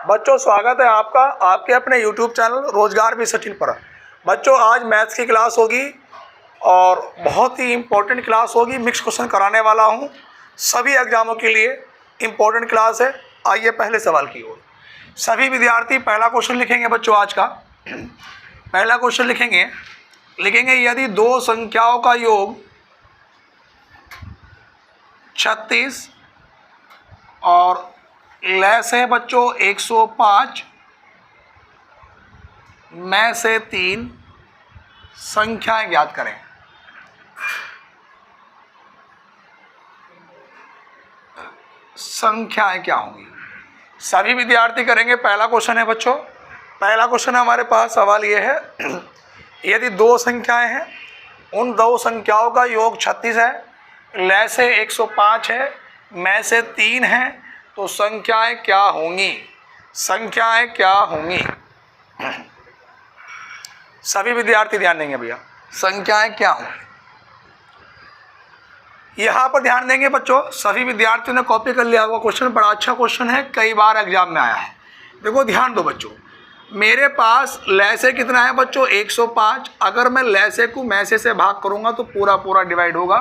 बच्चों स्वागत है आपका आपके अपने YouTube चैनल रोजगार भी सचिन पर। बच्चों आज मैथ्स की क्लास होगी और बहुत ही इम्पोर्टेंट क्लास होगी। मिक्स क्वेश्चन कराने वाला हूँ, सभी एग्जामों के लिए इम्पोर्टेंट क्लास है। आइए पहले सवाल की ओर। सभी विद्यार्थी पहला क्वेश्चन लिखेंगे बच्चों। आज का पहला क्वेश्चन लिखेंगे यदि दो संख्याओं का योग 36 और लेस है बच्चों 105 में से 3 संख्याएं ज्ञात करें। संख्याएं क्या होंगी? सभी विद्यार्थी करेंगे। पहला क्वेश्चन है बच्चों, पहला क्वेश्चन हमारे पास सवाल ये है यदि दो संख्याएं हैं, उन दो संख्याओं का योग 36 है, लेस है 105 है, में से 3 है, तो संख्याएं क्या होंगी? संख्याएं क्या होंगी? सभी विद्यार्थी ध्यान देंगे भैया, संख्याएं क्या होंगी? यहाँ पर ध्यान देंगे बच्चों। सभी विद्यार्थियों ने कॉपी कर लिया होगा क्वेश्चन, बड़ा अच्छा क्वेश्चन है, कई बार एग्जाम में आया है। देखो ध्यान दो बच्चों, मेरे पास लैसे कितना है बच्चों 105। अगर मैं लैसे को मैसे से भाग करूंगा तो पूरा पूरा डिवाइड होगा।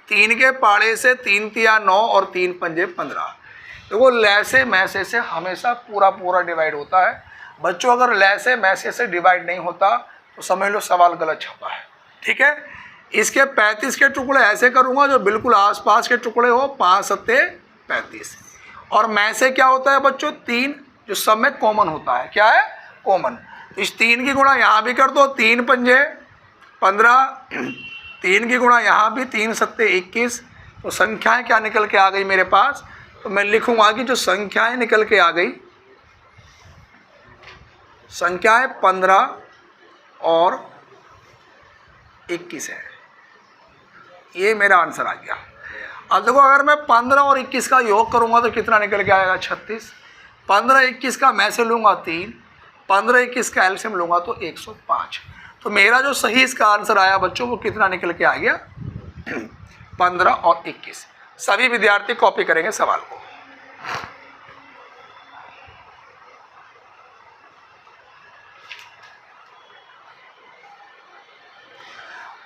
3 के पाड़े से 3 तिया 9 और 3 पंजे 15। देखो लैसे मैसे से हमेशा पूरा पूरा डिवाइड होता है बच्चों। अगर लैसे मैसे से डिवाइड नहीं होता तो समझ लो सवाल गलत छपा है। ठीक है, इसके 35 के टुकड़े ऐसे करूंगा जो बिल्कुल आसपास के टुकड़े हो, 5 सत्ते 35। और में से क्या होता है बच्चों 3, जो सब में कॉमन होता है। क्या है? कॉमन। इस 3 की गुणा यहाँ भी कर दो, 3 पंजे 15, 3 की गुणा यहाँ भी, 3 सत्ते 21। तो संख्याएं क्या निकल के आ गई मेरे पास? तो मैं लिखूंगा कि जो संख्याएं निकल के आ गई, संख्याएं 15 और 21 है। ये मेरा आंसर आ गया। अब देखो अगर मैं 15 और 21 का योग करूंगा तो कितना निकल के आएगा? 36। 15 21 का मैं से लूंगा 3, 15 21 का एलसीएम लूंगा तो 105। तो मेरा जो सही इसका आंसर आया बच्चों वो कितना निकल के आ गया? 15 और 21। सभी विद्यार्थी कॉपी करेंगे सवाल को।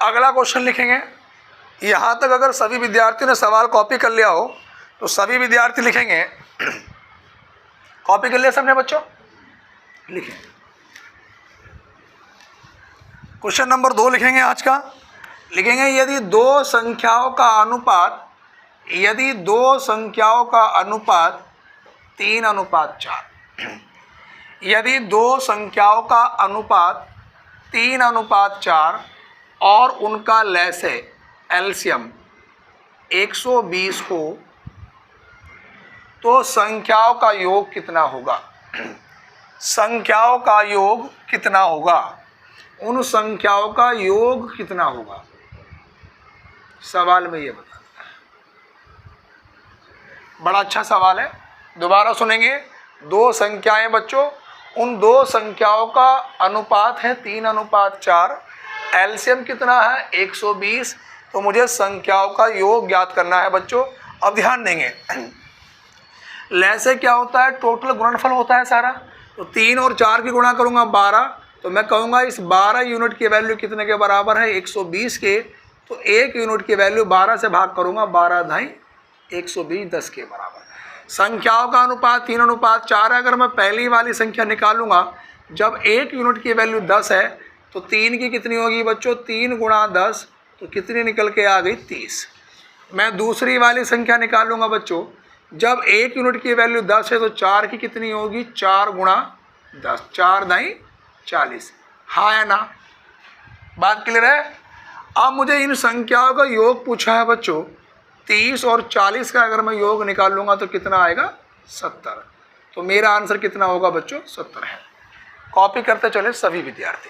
अगला क्वेश्चन लिखेंगे। यहां तक अगर सभी विद्यार्थियों ने सवाल कॉपी कर लिया हो तो सभी विद्यार्थी लिखेंगे। कॉपी कर लिया सबने बच्चों? लिखें। क्वेश्चन नंबर 2 लिखेंगे आज का। लिखेंगे यदि दो संख्याओं का अनुपात 3:4। यदि दो संख्याओं का अनुपात 3:4 और उनका लैसे एलसीएम 120 हो तो संख्याओं का योग कितना होगा? संख्याओं का योग कितना होगा? उन संख्याओं का योग कितना होगा? सवाल में ये बता। बड़ा अच्छा सवाल है, दोबारा सुनेंगे। दो संख्याएं बच्चों, उन दो संख्याओं का अनुपात है 3:4, एलसीएम कितना है 120। तो मुझे संख्याओं का योग ज्ञात करना है बच्चों। अब ध्यान देंगे, लैसे क्या होता है? टोटल गुणनफल होता है सारा। तो 3 और 4 की गुणा करूंगा 12, तो मैं कहूँगा इस 12 यूनिट की वैल्यू कितने के बराबर है? 120 के। तो 1 यूनिट की वैल्यू 12 से भाग करूंगा, 12 धाई 120, 10 के बराबर। संख्याओं का अनुपात 3:4 है। अगर मैं पहली वाली संख्या निकालूंगा, जब 1 यूनिट की वैल्यू 10 है तो 3 की कितनी होगी बच्चों? 3 गुणा 10, तो कितनी निकल के आ गई? 30। मैं दूसरी वाली संख्या निकालूंगा बच्चों, जब 1 यूनिट की वैल्यू 10 है तो 4 की कितनी होगी? 4 गुणा 10, 4 दाई 40। हाँ या ना? बात क्लियर है? अब मुझे इन संख्याओं का योग पूछा है बच्चों। 30 और 40 का अगर मैं योग निकाल लूंगा तो कितना आएगा? 70। तो मेरा आंसर कितना होगा बच्चों? 70 है। कॉपी करते चले सभी विद्यार्थी।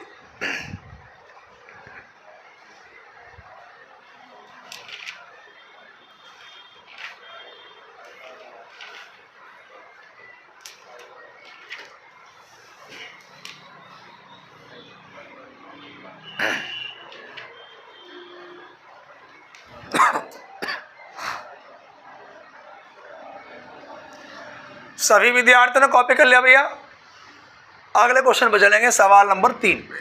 सभी विद्यार्थियों ने कॉपी कर लिया भैया। अगले क्वेश्चन पे चलेंगे, सवाल नंबर 3 पे।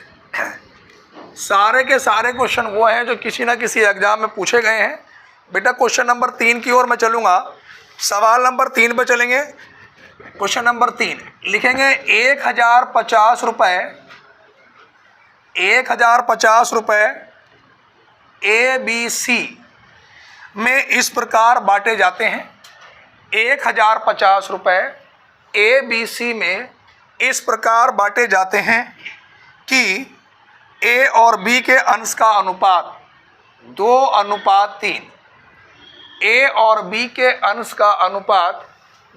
सारे के सारे क्वेश्चन वो हैं जो किसी ना किसी एग्जाम में पूछे गए हैं। बेटा क्वेश्चन नंबर 3 की ओर मैं चलूँगा। सवाल नंबर 3 पे चलेंगे। क्वेश्चन नंबर 3 लिखेंगे 1050 रुपये, 1050 रुपये ABC में इस प्रकार बांटे जाते हैं। 1050 रुपये ABC में इस प्रकार बांटे जाते हैं कि A और B के अंश का अनुपात 2:3। A और B के अंश का अनुपात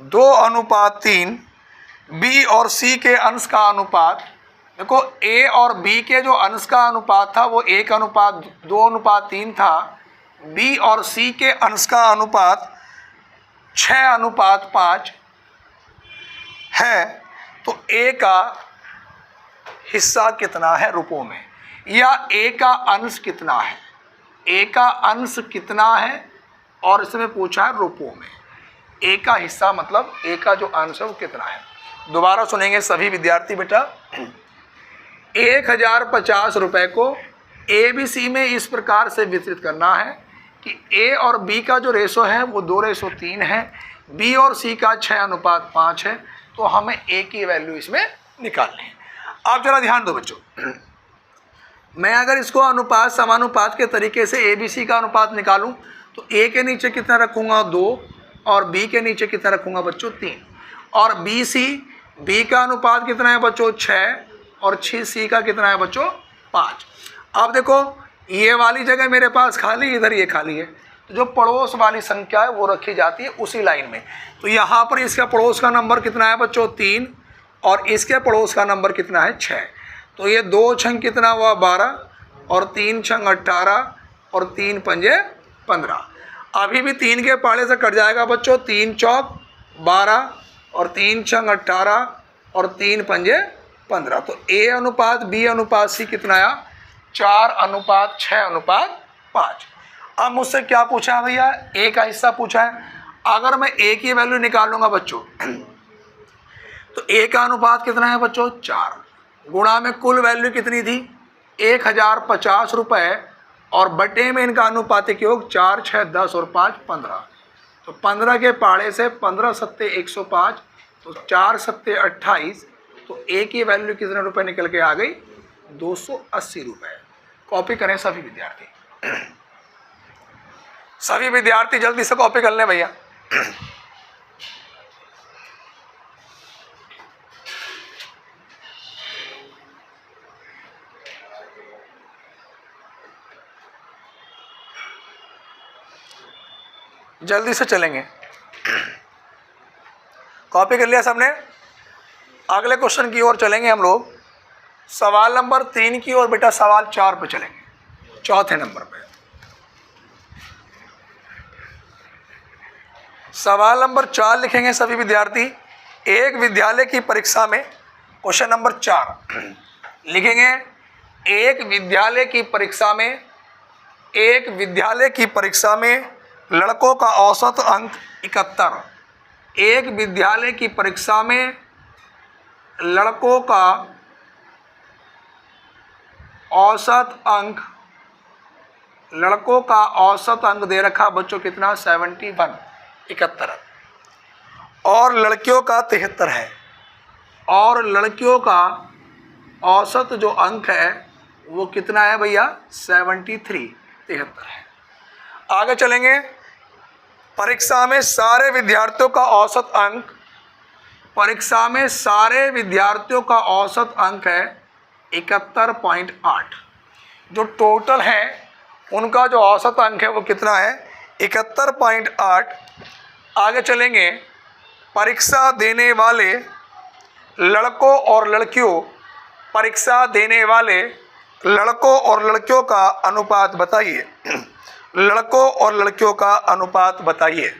2:3, B और C के अंश का अनुपात, देखो A और B के जो अंश का अनुपात था वो 1:2:3 था। B और C के अंश का अनुपात 6:5 है। तो A का हिस्सा कितना है रुपयों में, या A का अंश कितना है। A का अंश कितना है और इसमें पूछा है रुपयों में। A का हिस्सा मतलब A का जो अंश है वो कितना है। दोबारा सुनेंगे सभी विद्यार्थी बेटा। 1050 रुपये को ABC में इस प्रकार से वितरित करना है कि A और B का जो रेशो है वो 2:3 है, B और C का 6:5 है। तो हमें A की वैल्यू इसमें निकालनी है। आप जरा ध्यान दो बच्चों, मैं अगर इसको अनुपात समानुपात के तरीके से ABC का अनुपात निकालूं तो A के नीचे कितना रखूंगा 2 और B के नीचे कितना रखूंगा बच्चों 3, और B का अनुपात कितना है बच्चों 6 और 6C का कितना है बच्चों 5। अब देखो ये वाली जगह मेरे पास खाली, इधर ये खाली है, तो जो पड़ोस वाली संख्या है वो रखी जाती है उसी लाइन में। तो यहाँ पर इसका पड़ोस का नंबर कितना है बच्चों 3 और इसके पड़ोस का नंबर कितना है 6। तो ये 2 छंग कितना हुआ 12 और 3 छंग 18 और 3 पंजे 15। अभी भी 3 के पाड़े से कट जाएगा बच्चों, 3 चौक 12 और 3 छंग 18 और 3 पंजे 15। तो A अनुपात B अनुपात C कितना आया 4:6:5। अब मुझसे क्या पूछा है भैया, A का हिस्सा पूछा है। अगर मैं A की वैल्यू निकालूंगा बच्चों तो A का अनुपात कितना है बच्चों 4, गुणा में कुल वैल्यू कितनी थी 1050 रुपये, और बटे में इनका अनुपातिक योग 4, 6, 10 और 5 15। तो 15 के पाड़े से 15 सत्ते 105, तो 4 सत्ते 28। तो A की वैल्यू कितने रुपए निकल के आ गई 280 रुपये। कॉपी करें सभी विद्यार्थी, सभी विद्यार्थी जल्दी से कॉपी कर लें भैया। जल्दी से चलेंगे। कॉपी कर लिया सबने। अगले क्वेश्चन की ओर चलेंगे हम लोग। सवाल नंबर 3 की ओर बेटा सवाल 4 पे चलेंगे, चौथे नंबर पे। सवाल नंबर 4 लिखेंगे सभी विद्यार्थी। एक विद्यालय की परीक्षा में क्वेश्चन नंबर 4 लिखेंगे। एक विद्यालय की परीक्षा में लड़कों का औसत अंक 71। एक विद्यालय की परीक्षा में लड़कों का औसत अंक दे रखा बच्चों कितना 71, 71, और लड़कियों का 73 है, और लड़कियों का औसत जो अंक है वो कितना है भैया 73, 73 है। आगे चलेंगे। परीक्षा में सारे विद्यार्थियों का औसत अंक है 71.8। जो टोटल है उनका जो औसत अंक है वो कितना है 71.8। आगे चलेंगे। परीक्षा देने वाले लड़कों और लड़कियों का अनुपात बताइए। लड़कों और लड़कियों का अनुपात बताइए।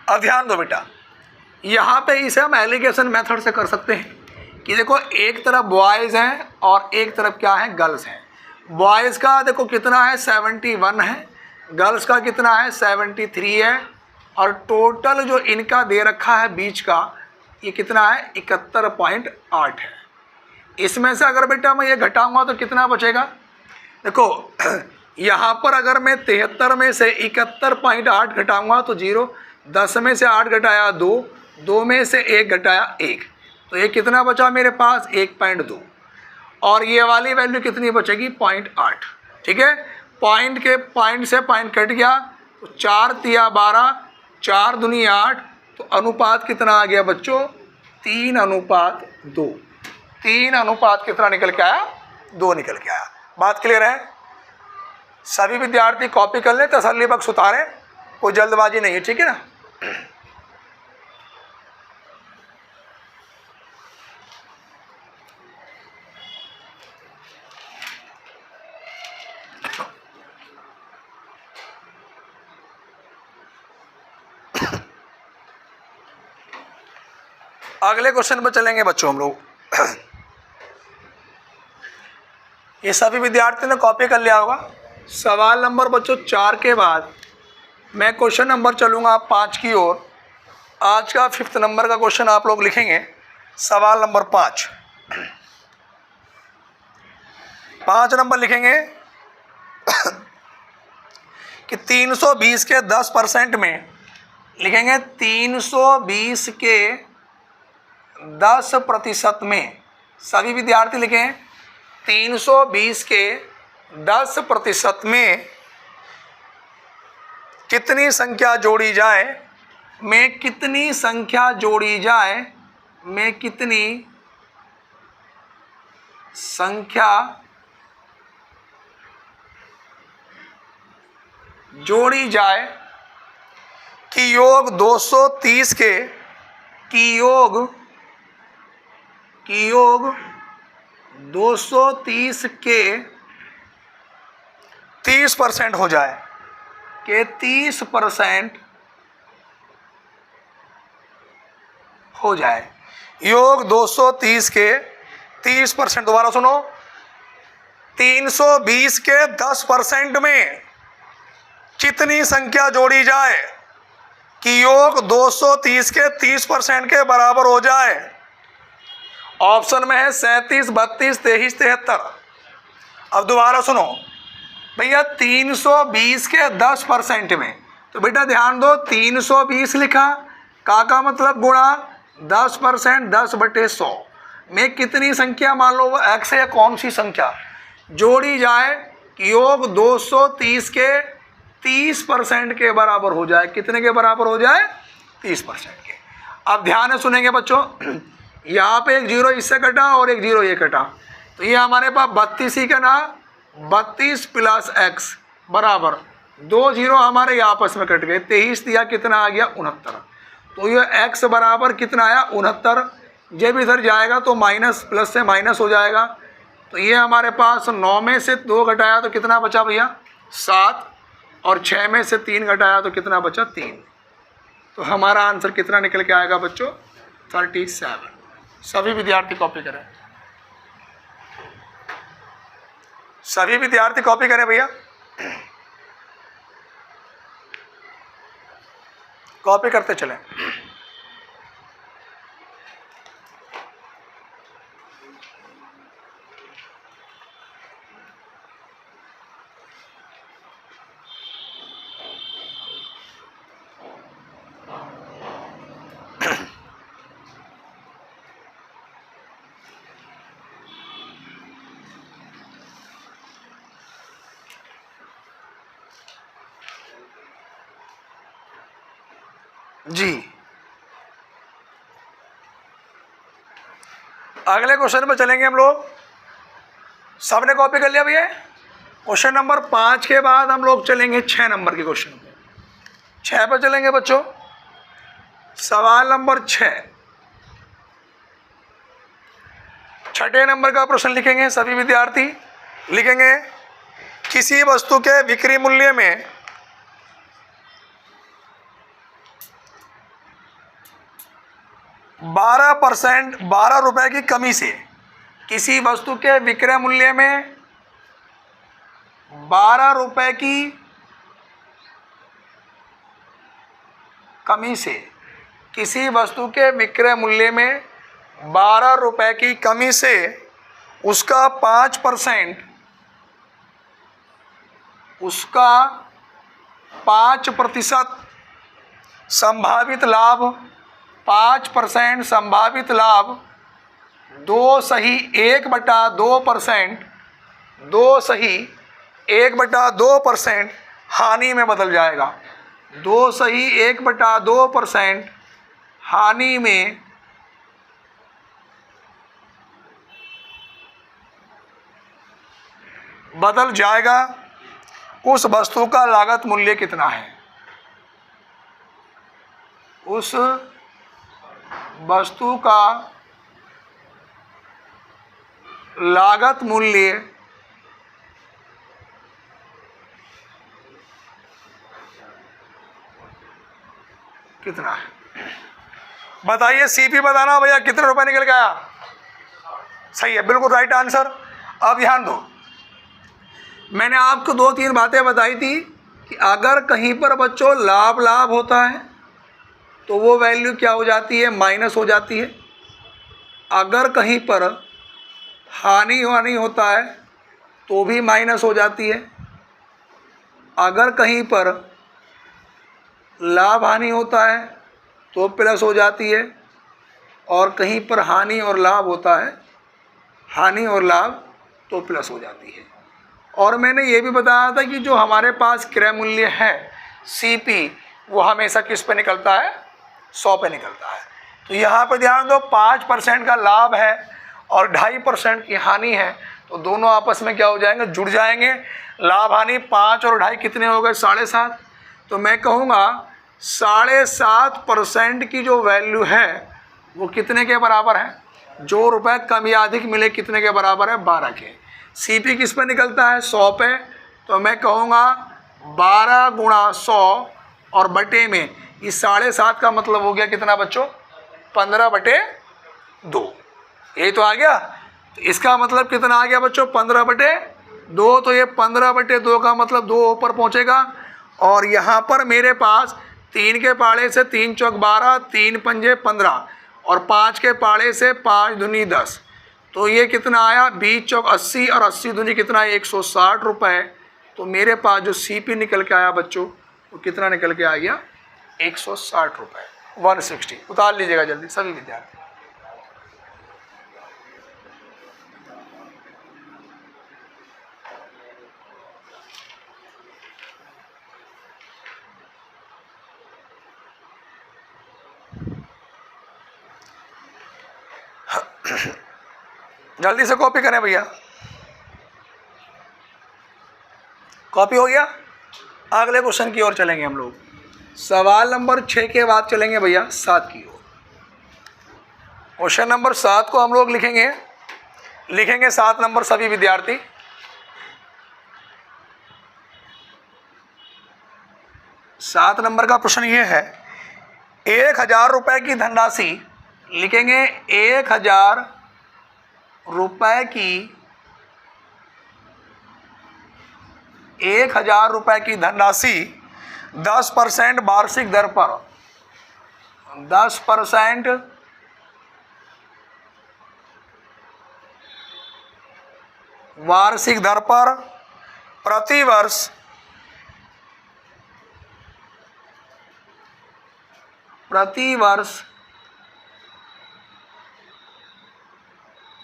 अब ध्यान दो बेटा, यहाँ पे इसे हम एलिगेशन मेथड से कर सकते हैं कि देखो एक तरफ बॉयज़ हैं और एक तरफ क्या है गर्ल्स हैं। बॉयज़ का देखो कितना है 71 है, गर्ल्स का कितना है 73 है, और टोटल जो इनका दे रखा है बीच का ये कितना है 71.8 है। इसमें से अगर बेटा मैं ये घटाऊंगा तो कितना बचेगा, देखो यहाँ पर अगर मैं 73 में से 71.8 घटाऊंगा तो 0, 10 में से 8 घटाया 2, 2 में से 1 घटाया 1, तो ये कितना बचा मेरे पास 1.2, और ये वाली वैल्यू कितनी बचेगी 0.8। ठीक है, पॉइंट से पॉइंट कट गया तो 4 तिया 12, 4 दूनी 8, तो अनुपात कितना आ गया बच्चों 3:2। 3 अनुपात कितना निकल के आया 2 निकल के आया। बात क्लियर है? सभी विद्यार्थी कॉपी कर लें, तसल्ली बख्श उतारें, कोई जल्दबाजी नहीं है। ठीक है ना? अगले क्वेश्चन पर चलेंगे बच्चों हम लोग। ये सभी विद्यार्थियों ने कॉपी कर लिया होगा। सवाल नंबर बच्चों 4 के बाद मैं क्वेश्चन नंबर चलूँगा 5 की ओर। आज का 5th नंबर का क्वेश्चन आप लोग लिखेंगे। सवाल नंबर 5 नंबर लिखेंगे कि 320 के 10% में लिखेंगे 320 के 10% में। सभी विद्यार्थी लिखें 320 के 10% में कितनी संख्या जोड़ी जाए, में कितनी संख्या जोड़ी जाए, में कितनी संख्या जोड़ी जाए कि योग 230 के की योग 230 के 30% हो जाए, के 30% हो जाए। योग 230 के 30%, दोबारा सुनो, 320 के 10% में कितनी संख्या जोड़ी जाए कि योग 230 के 30% के बराबर हो जाए। ऑप्शन में है 37, 32, 23, 73। अब दोबारा सुनो भैया, 320 के 10% में, तो बेटा ध्यान दो 320 लिखा, का मतलब गुणा 10%, 10/100 में कितनी संख्या, मान लो वो x है या कौन सी संख्या जोड़ी जाए कि योग 230 के 30% के बराबर हो जाए। कितने के बराबर हो जाए 30% के। अब ध्यान से सुनेंगे बच्चों, यहाँ पे एक 0 इससे कटा और एक 0 ये कटा, तो ये हमारे पास 32 ही का ना 32 + x बराबर 2 0 हमारे आपस में कट गए। 23 दिया कितना आ गया 69, तो ये x बराबर कितना आया 69। जब इधर जाएगा तो माइनस प्लस से माइनस हो जाएगा, तो ये हमारे पास 9 में से 2 घटाया तो कितना बचा भैया 7, और 6 में से 3 घटाया तो कितना बचा 3। तो हमारा आंसर कितना निकल के आएगा बच्चों 37। सभी विद्यार्थी कॉपी करें, सभी विद्यार्थी कॉपी करें भैया, कॉपी करते चलें। जी, अगले क्वेश्चन पर चलेंगे हम लोग। सबने कॉपी कर लिया भैया? क्वेश्चन नंबर 5 के बाद हम लोग चलेंगे 6 नंबर के क्वेश्चन पे। 6 पर चलेंगे बच्चों। सवाल नंबर 6, 6ठे नंबर का प्रश्न लिखेंगे सभी विद्यार्थी। लिखेंगे किसी वस्तु के बिक्री मूल्य में 12% 12 रुपए की कमी से, किसी वस्तु के विक्रय मूल्य में 12 रुपए की कमी से, किसी वस्तु के विक्रय मूल्य में 12 रुपए की कमी से उसका 5% संभावित लाभ 5% संभावित लाभ 2 हानि में बदल जाएगा। 2 हानि में बदल जाएगा। उस वस्तु का लागत मूल्य कितना है? उस वस्तु का लागत मूल्य कितना है? बताइए, सीपी बताना भैया, कितने रुपए निकल गया? सही है, बिल्कुल राइट आंसर। अब ध्यान दो, मैंने आपको 2-3 बातें बताई थी कि अगर कहीं पर बच्चों लाभ होता है तो वो वैल्यू क्या हो जाती है? माइनस हो जाती है। अगर कहीं पर हानि होता है तो भी माइनस हो जाती है। अगर कहीं पर लाभ हानि होता है तो प्लस हो जाती है, और कहीं पर हानि और लाभ होता है, हानि और लाभ तो प्लस हो जाती है। और मैंने ये भी बताया था कि जो हमारे पास क्रय मूल्य है सीपी, वो हमेशा किस पे निकलता है? 100 पे निकलता है। तो यहाँ पर ध्यान दो, 5% का लाभ है और 2.5% की हानि है, तो दोनों आपस में क्या हो जाएंगे? जुड़ जाएंगे। लाभ हानि 5 और 2.5 कितने हो गए? 7.5। तो मैं कहूँगा 7.5% की जो वैल्यू है वो कितने के बराबर है? जो रुपए कम या अधिक मिले कितने के बराबर है? 12 के। सीपी किस पे निकलता है? 100 पे। तो मैं कहूँगा 12 गुणा 100 और बटे में, इस 7.5 का मतलब हो गया कितना बच्चों? 15/2। यही तो आ गया। तो इसका मतलब कितना आ गया बच्चों? 15/2। तो ये 15/2 का मतलब 2 ऊपर पहुँचेगा। और यहाँ पर मेरे पास 3 के पाड़े से 3 चौक 12, 3 पंजे 15 और 5 के पाड़े से 5 दूनी 10। तो ये कितना आया? 20 चौक 80 और 80 दूनी कितना है? 160 रुपये। तो मेरे पास जो सीपी निकल के आया बच्चों, वो कितना निकल के आ गया? 160 रुपये, 160। उतार लीजिएगा जल्दी सभी विद्यार्थी। जल्दी से कॉपी करें भैया। कॉपी हो गया? अगले क्वेश्चन की ओर चलेंगे हम लोग। सवाल नंबर 6 के बाद चलेंगे भैया 7 की ओर। क्वेश्चन नंबर 7 को हम लोग लिखेंगे 7 नंबर सभी विद्यार्थी। सात नंबर का प्रश्न ये है, 1000 रुपए की धनराशि, लिखेंगे 1000 रुपए की 1000 रुपए की धनराशि 10% वार्षिक दर पर, 10% वार्षिक दर पर प्रतिवर्ष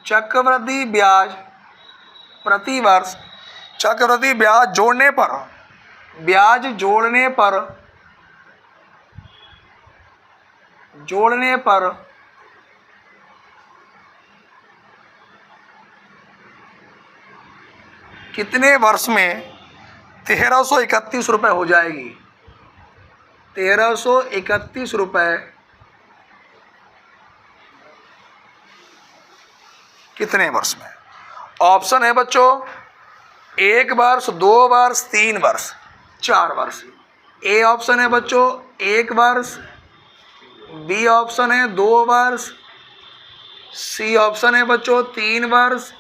चक्रवृद्धि ब्याज, प्रतिवर्ष चक्रवृद्धि ब्याज जोड़ने पर कितने वर्ष में 1331 रुपये हो जाएगी? 1331 रुपये कितने वर्ष में? ऑप्शन है बच्चों 1 वर्ष, 2 वर्ष, 3 वर्ष, 4 वर्ष। ए ऑप्शन है बच्चों 1 वर्ष, बी ऑप्शन है 2 वर्ष, सी ऑप्शन है बच्चों 3 वर्ष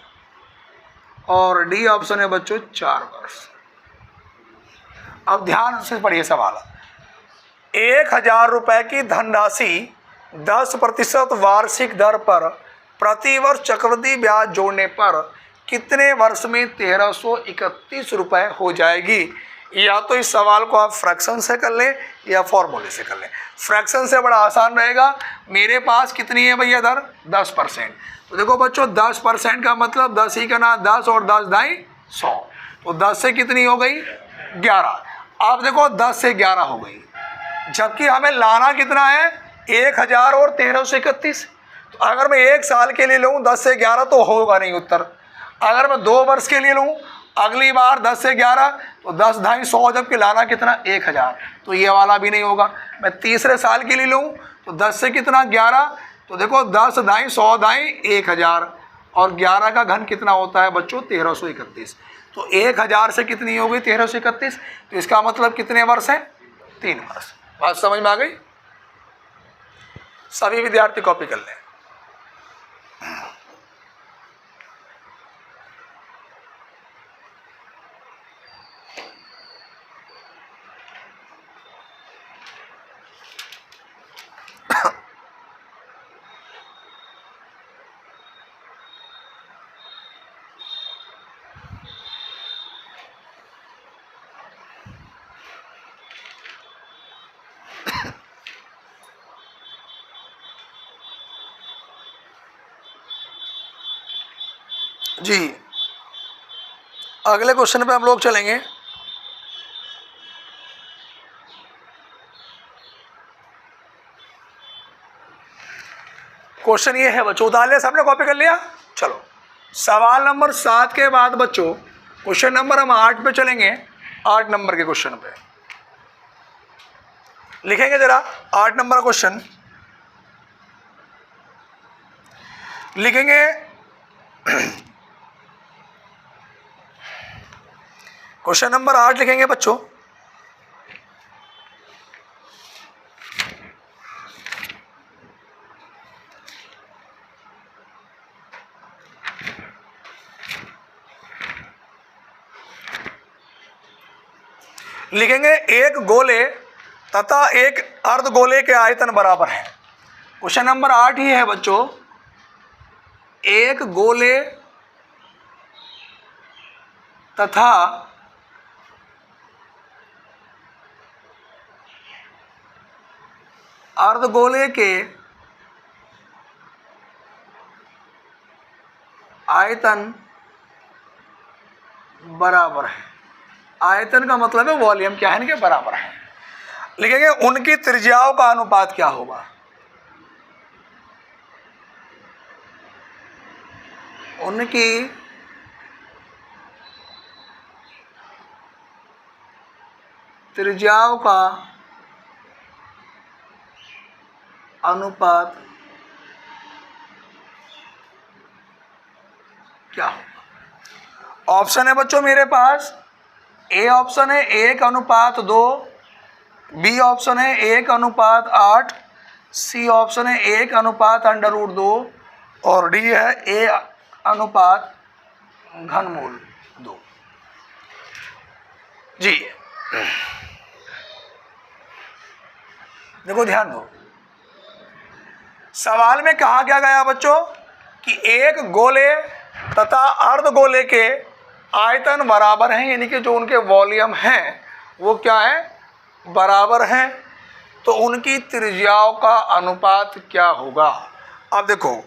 और डी ऑप्शन है बच्चों 4 वर्ष। अब ध्यान से पढ़िए सवाल। 1,000 रुपये की धनराशि 10% वार्षिक दर पर प्रतिवर्ष चक्रवृद्धि ब्याज जोड़ने पर कितने वर्ष में 1,331 रुपये हो जाएगी। या तो इस सवाल को आप फ्रैक्शन से कर लें या फॉर्मूले से कर लें। फ्रैक्शन से बड़ा आसान रहेगा। मेरे पास कितनी है भैया दर 10%। तो देखो बच्चों 10% का मतलब 10 ही का ना 10 और 10 दाई 100, तो 10 से कितनी हो गई 11। अब देखो 10 से 11 हो गई, जबकि हमें लाना कितना है 1,000 और 1,331। तो अगर मैं 1 साल के लिए लूँ 10 से 11 तो होगा नहीं उत्तर। अगर मैं 2 वर्ष के लिए लूँ अगली बार 10 से 11 तो 10 ढाई 100, जबकि लाना कितना 1,000, तो ये वाला भी नहीं होगा। मैं तीसरे साल के लिए लूँ तो 10 से कितना 11, तो देखो 10 ढाई 100 ढाई 1,000 और 11 का घन कितना होता है बच्चों 1,331। तो 1,000 से कितनी हो गई 1,331, तो इसका मतलब कितने वर्ष है 3 वर्ष। बात समझ में आ गई। सभी विद्यार्थी कॉपी कर लें। जी अगले क्वेश्चन पे हम लोग चलेंगे। क्वेश्चन ये है बच्चों, उतार लिया सबने, कॉपी कर लिया। चलो सवाल नंबर 7 के बाद बच्चों क्वेश्चन नंबर हम 8 पे चलेंगे। 8 नंबर के क्वेश्चन पे लिखेंगे जरा 8 नंबर क्वेश्चन लिखेंगे। क्वेश्चन नंबर 8 लिखेंगे बच्चों। लिखेंगे एक गोले तथा एक अर्धगोले के आयतन बराबर है। क्वेश्चन नंबर 8 ही है बच्चों, एक गोले तथा अर्धगोले के आयतन बराबर है। आयतन का मतलब है वॉल्यूम क्या है, इनके बराबर है। लिखेंगे उनकी त्रिज्याओं का अनुपात क्या होगा। उनकी त्रिज्याओं का अनुपात क्या होगा। ऑप्शन है बच्चों मेरे पास, ए ऑप्शन है 1:2, बी ऑप्शन है 1:8, सी ऑप्शन है 1:√2 और डी है A/घनमूल 2। जी देखो ध्यान दो, सवाल में कहा क्या गया बच्चों कि एक गोले तथा अर्धगोले के आयतन बराबर हैं, यानी कि जो उनके वॉल्यूम हैं वो क्या है बराबर हैं, तो उनकी त्रिज्याओं का अनुपात क्या होगा। अब देखो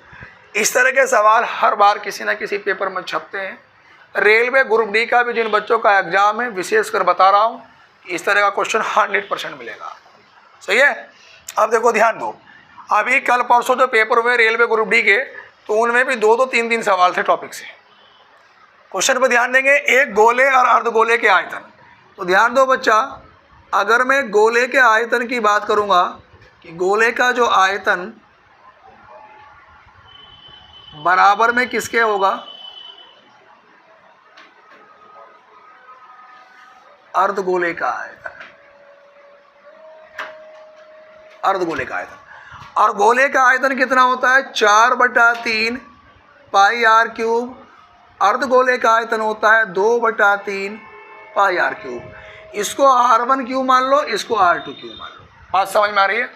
इस तरह के सवाल हर बार किसी ना किसी पेपर में छपते हैं। रेलवे ग्रुप डी का भी जिन बच्चों का एग्जाम है विशेषकर बता रहा हूँ, इस तरह का क्वेश्चन 100% मिलेगा। सही है। अब देखो ध्यान दो, अभी कल परसों जो पेपर हुए रेलवे ग्रुप डी के, तो उनमें भी 2-2 3-3 सवाल थे टॉपिक से। क्वेश्चन पर ध्यान देंगे, एक गोले और अर्धगोले के आयतन। तो ध्यान दो बच्चा, अगर मैं गोले के आयतन की बात करूंगा कि गोले का जो आयतन बराबर में किसके होगा, अर्धगोले का आयतन, अर्धगोले का आयतन। और गोले का आयतन कितना होता है 4/3 πr³। अर्धगोले का आयतन होता है 2/3 πr³। इसको r1 क्यों मान लो, इसको r2 क्यों मान लो। बात समझ में आ रही है?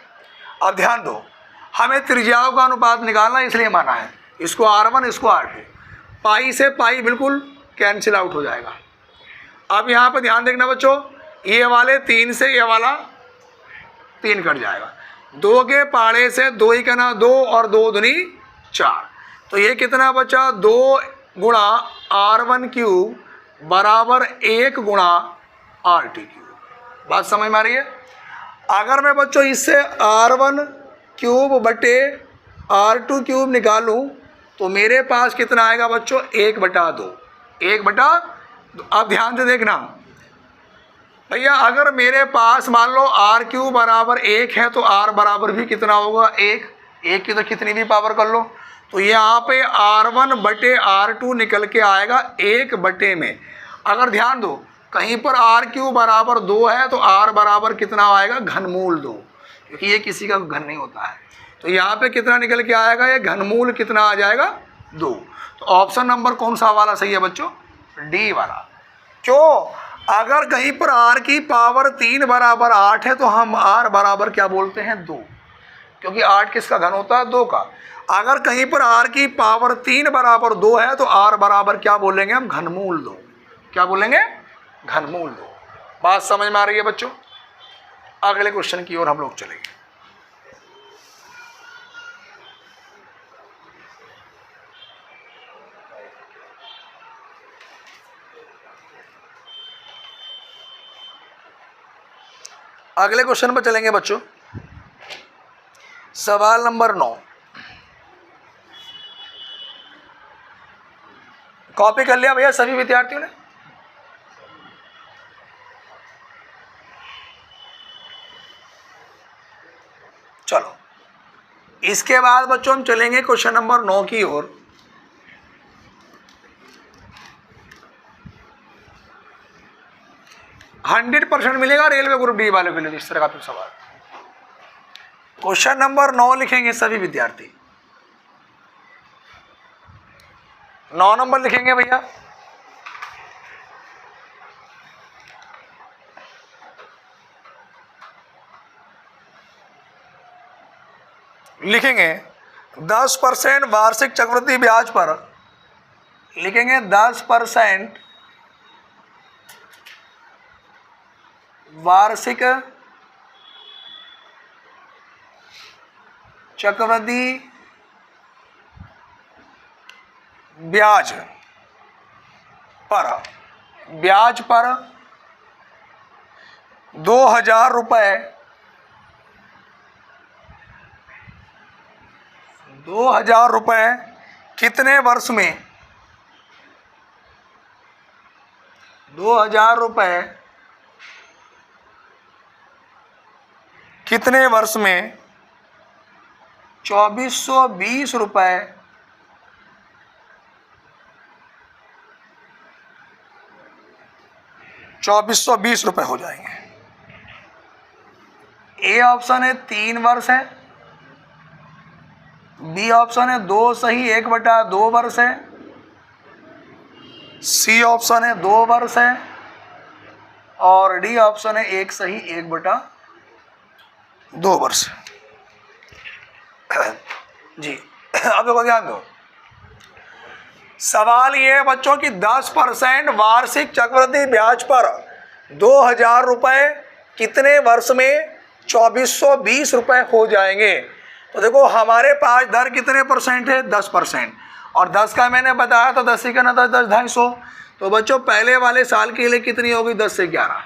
अब ध्यान दो, हमें त्रिज्याओं का अनुपात निकालना इसलिए माना है, इसको R1 इसको R2, पाई से पाई बिल्कुल कैंसिल आउट हो जाएगा। अब यहाँ पर ध्यान देखना बच्चों, ये वाले 3 से ये वाला 3 कट जाएगा, 2 के पाड़े से 2 ही करना 2 और 2 दूनी 4, तो ये कितना बचा 2 गुणा R1 क्यूब बराबर 1 गुणा RT क्यूब। बात समझ में आ रही है? अगर मैं बच्चों इससे R1 क्यूब बटे R2 क्यूब निकालूं तो मेरे पास कितना आएगा बच्चों 1/2, 1/2। अब ध्यान से देखना भैया, अगर मेरे पास मान लो R क्यूब बराबर 1 है तो R बराबर भी कितना होगा 1, 1 की तो कितनी भी पावर कर लो, तो यहाँ पे R1 बटे R2 निकल के आएगा 1 बटे में। अगर ध्यान दो कहीं पर R क्यूब बराबर 2 है तो R बराबर कितना आएगा घनमूल 2, क्योंकि ये किसी का घन नहीं होता है, तो यहाँ पे कितना निकल के आएगा ये घनमूल कितना आ जाएगा 2। तो ऑप्शन नंबर कौन सा वाला सही है बच्चों? डी वाला। क्यों? अगर कहीं पर R की पावर 3 बराबर 8 है तो हम R बराबर क्या बोलते हैं 2, क्योंकि 8 किसका घन होता है 2 का। अगर कहीं पर R की पावर 3 बराबर 2 है तो R बराबर क्या बोलेंगे हम घनमूल 2, क्या बोलेंगे घनमूल 2। बात समझ में आ रही है बच्चों? अगले क्वेश्चन की ओर हम लोग चलेंगे। अगले क्वेश्चन पर चलेंगे बच्चों, सवाल नंबर 9। कॉपी कर लिया भैया सभी विद्यार्थियों ने? चलो, इसके बाद बच्चों हम चलेंगे क्वेश्चन नंबर 9 की ओर। %100 मिलेगा रेलवे ग्रुप डी वालों के लिए इस तरह का सवाल। क्वेश्चन नंबर 9 लिखेंगे सभी विद्यार्थी, 9 नंबर लिखेंगे भैया। लिखेंगे 10% वार्षिक चक्रवृद्धि ब्याज पर, लिखेंगे 10% वार्षिक चक्रवृद्धि ब्याज पर 2000 रुपये 2000 रुपये कितने वर्ष में 2000 रुपये कितने वर्ष में 2420 रुपये 2420 रुपये हो जाएंगे। ए ऑप्शन है 3 वर्ष है, बी ऑप्शन है 2 सही 1/2 वर्ष है, सी ऑप्शन है 2 वर्ष है और डी ऑप्शन है 1 सही 1/2 वर्ष। जी अब देखो ध्यान दो, सवाल ये है बच्चों कि 10% वार्षिक चक्रवृद्धि ब्याज पर 2000 रुपये कितने वर्ष में 2420 रुपये हो जाएंगे। तो देखो हमारे पास दर कितने परसेंट है 10%, और 10 का मैंने बताया तो 10 ही का ना 10 250। तो बच्चों पहले वाले साल के लिए कितनी होगी 10 से 11,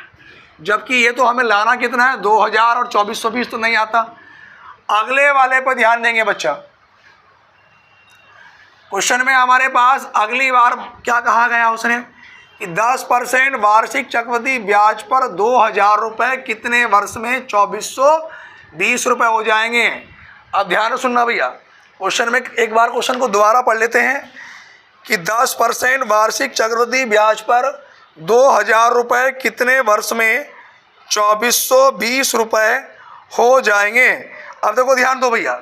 जबकि ये तो हमें लाना कितना है 2000 और 2420 तो नहीं आता। अगले वाले पर ध्यान देंगे बच्चा, क्वेश्चन में हमारे पास अगली बार क्या कहा गया उसने कि 10% वार्षिक चक्रवृद्धि ब्याज पर 2000 रुपये कितने वर्ष में 2420 रुपये हो जाएंगे। अब ध्यान से सुनना भैया, क्वेश्चन में एक बार क्वेश्चन को दोबारा पढ़ लेते हैं कि 10% वार्षिक चक्रवृद्धि ब्याज पर 2000 रुपये कितने वर्ष में 2420 रुपये हो जाएंगे। अब देखो ध्यान दो भैया,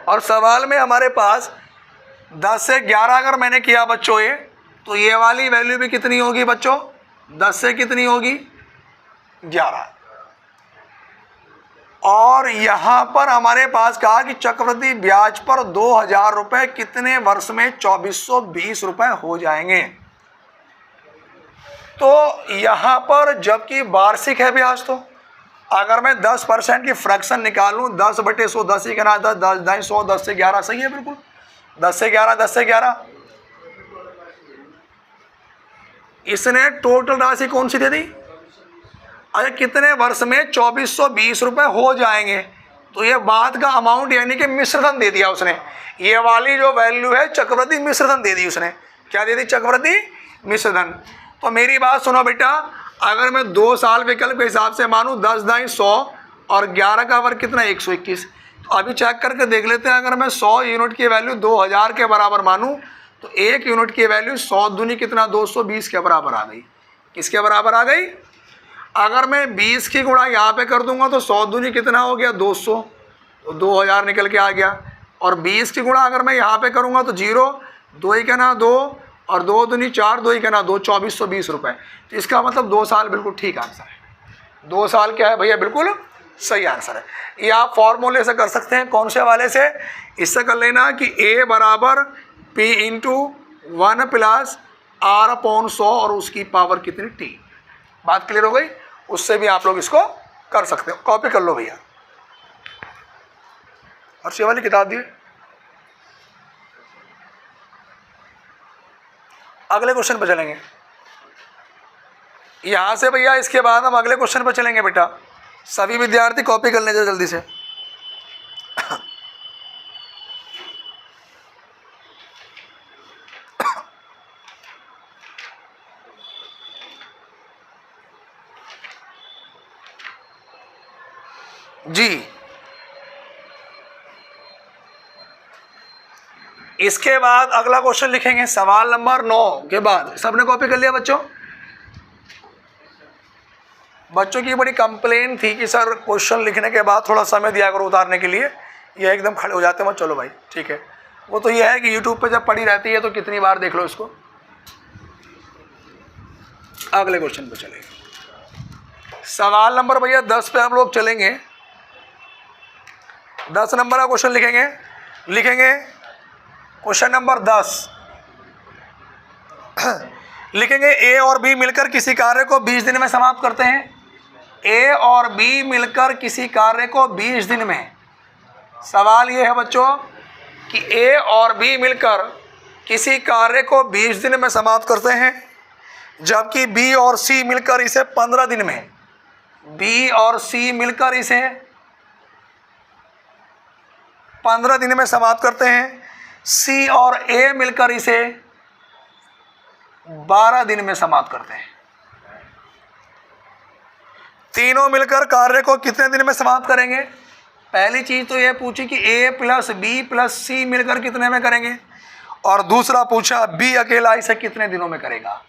और सवाल में हमारे पास 10 से 11 अगर मैंने किया बच्चों ये, तो ये वाली वैल्यू भी कितनी होगी बच्चों 10 से कितनी होगी 11। और यहाँ पर हमारे पास कहा कि चक्रवृद्धि ब्याज पर 2000 रुपये कितने वर्ष में 2420 रुपये हो जाएंगे। तो यहाँ पर जबकि वार्षिक है ब्याज, तो अगर मैं 10% की फ्रैक्शन निकालूँ 10/100, 10 ही कहना 10, 10 दाई 100, 10 से 11 सही है बिल्कुल, 10 से 11, 10 से 11। इसने टोटल राशि कौन सी दे दी, अरे कितने वर्ष में 2420 रुपये हो जाएंगे। तो ये बाद का अमाउंट यानी कि मिश्रधन दे दिया उसने। ये वाली जो वैल्यू है चक्रवृद्धि मिश्रधन दे दी उसने। क्या दे दी, चक्रवृद्धि मिश्रधन। तो मेरी बात सुनो बेटा, अगर मैं 2 साल विकल्प के हिसाब से मानूँ 10 दाई 100 और 11 का वर्ग कितना 121। तो अभी चेक करके देख लेते हैं, अगर मैं 100 यूनिट की वैल्यू 2000 के बराबर मानूँ तो 1 यूनिट की वैल्यू 100 दूनी कितना 220 के बराबर आ गई। किसके बराबर आ गई, अगर मैं 20 की गुणा यहाँ पे कर दूंगा तो 100 दूनी कितना हो गया 200, तो 2000 निकल के आ गया। और 20 की गुणा अगर मैं यहाँ पे करूँगा तो 0, 2 ही कहना 2 और 2 दूनी 4, 2 ही कहना 2, 2420 रुपये। तो इसका मतलब 2 साल बिल्कुल ठीक आंसर है। 2 साल क्या है भैया, बिल्कुल सही आंसर है। ये आप फॉर्मूले से कर सकते हैं, कौन से वाले से, इससे कर लेना कि A बराबर P इंटू 1 प्लस R/100 और उसकी पावर कितनी T। बात क्लियर हो गई, उससे भी आप लोग इसको कर सकते हो। कॉपी कर लो भैया, और ये वाली किताब दी। अगले क्वेश्चन पर चलेंगे यहां से भैया, इसके बाद हम अगले क्वेश्चन पर चलेंगे बेटा। सभी विद्यार्थी कॉपी कर लीजिए जल्दी से। जी, इसके बाद अगला क्वेश्चन लिखेंगे सवाल नंबर 9 के बाद। सबने कॉपी कर लिया बच्चों? बच्चों की बड़ी कंप्लेन थी कि सर क्वेश्चन लिखने के बाद थोड़ा समय दिया करो उतारने के लिए, ये एकदम खड़े हो जाते हैं। मत चलो भाई, ठीक है। वो तो ये है कि यूट्यूब पे जब पड़ी रहती है तो कितनी बार देख लो इसको। अगले क्वेश्चन पे चलेंगे। सवाल नंबर भैया 10 पे हम लोग चलेंगे। 10 नंबर का क्वेश्चन लिखेंगे क्वेश्चन नंबर 10 लिखेंगे A और B मिलकर किसी कार्य को 20 दिन में समाप्त करते हैं। A और B मिलकर किसी कार्य को 20 दिन में। सवाल ये है बच्चों कि A और B मिलकर किसी कार्य को 20 दिन में समाप्त करते हैं, जबकि B और C मिलकर इसे 15 दिन में। B और C मिलकर इसे 15 दिन में समाप्त करते हैं। C और A मिलकर इसे 12 दिन में समाप्त करते हैं। तीनों मिलकर कार्य को कितने दिन में समाप्त करेंगे? पहली चीज तो यह पूछी कि A plus B plus C मिलकर कितने में करेंगे, और दूसरा पूछा B अकेला इसे कितने दिनों में करेगा।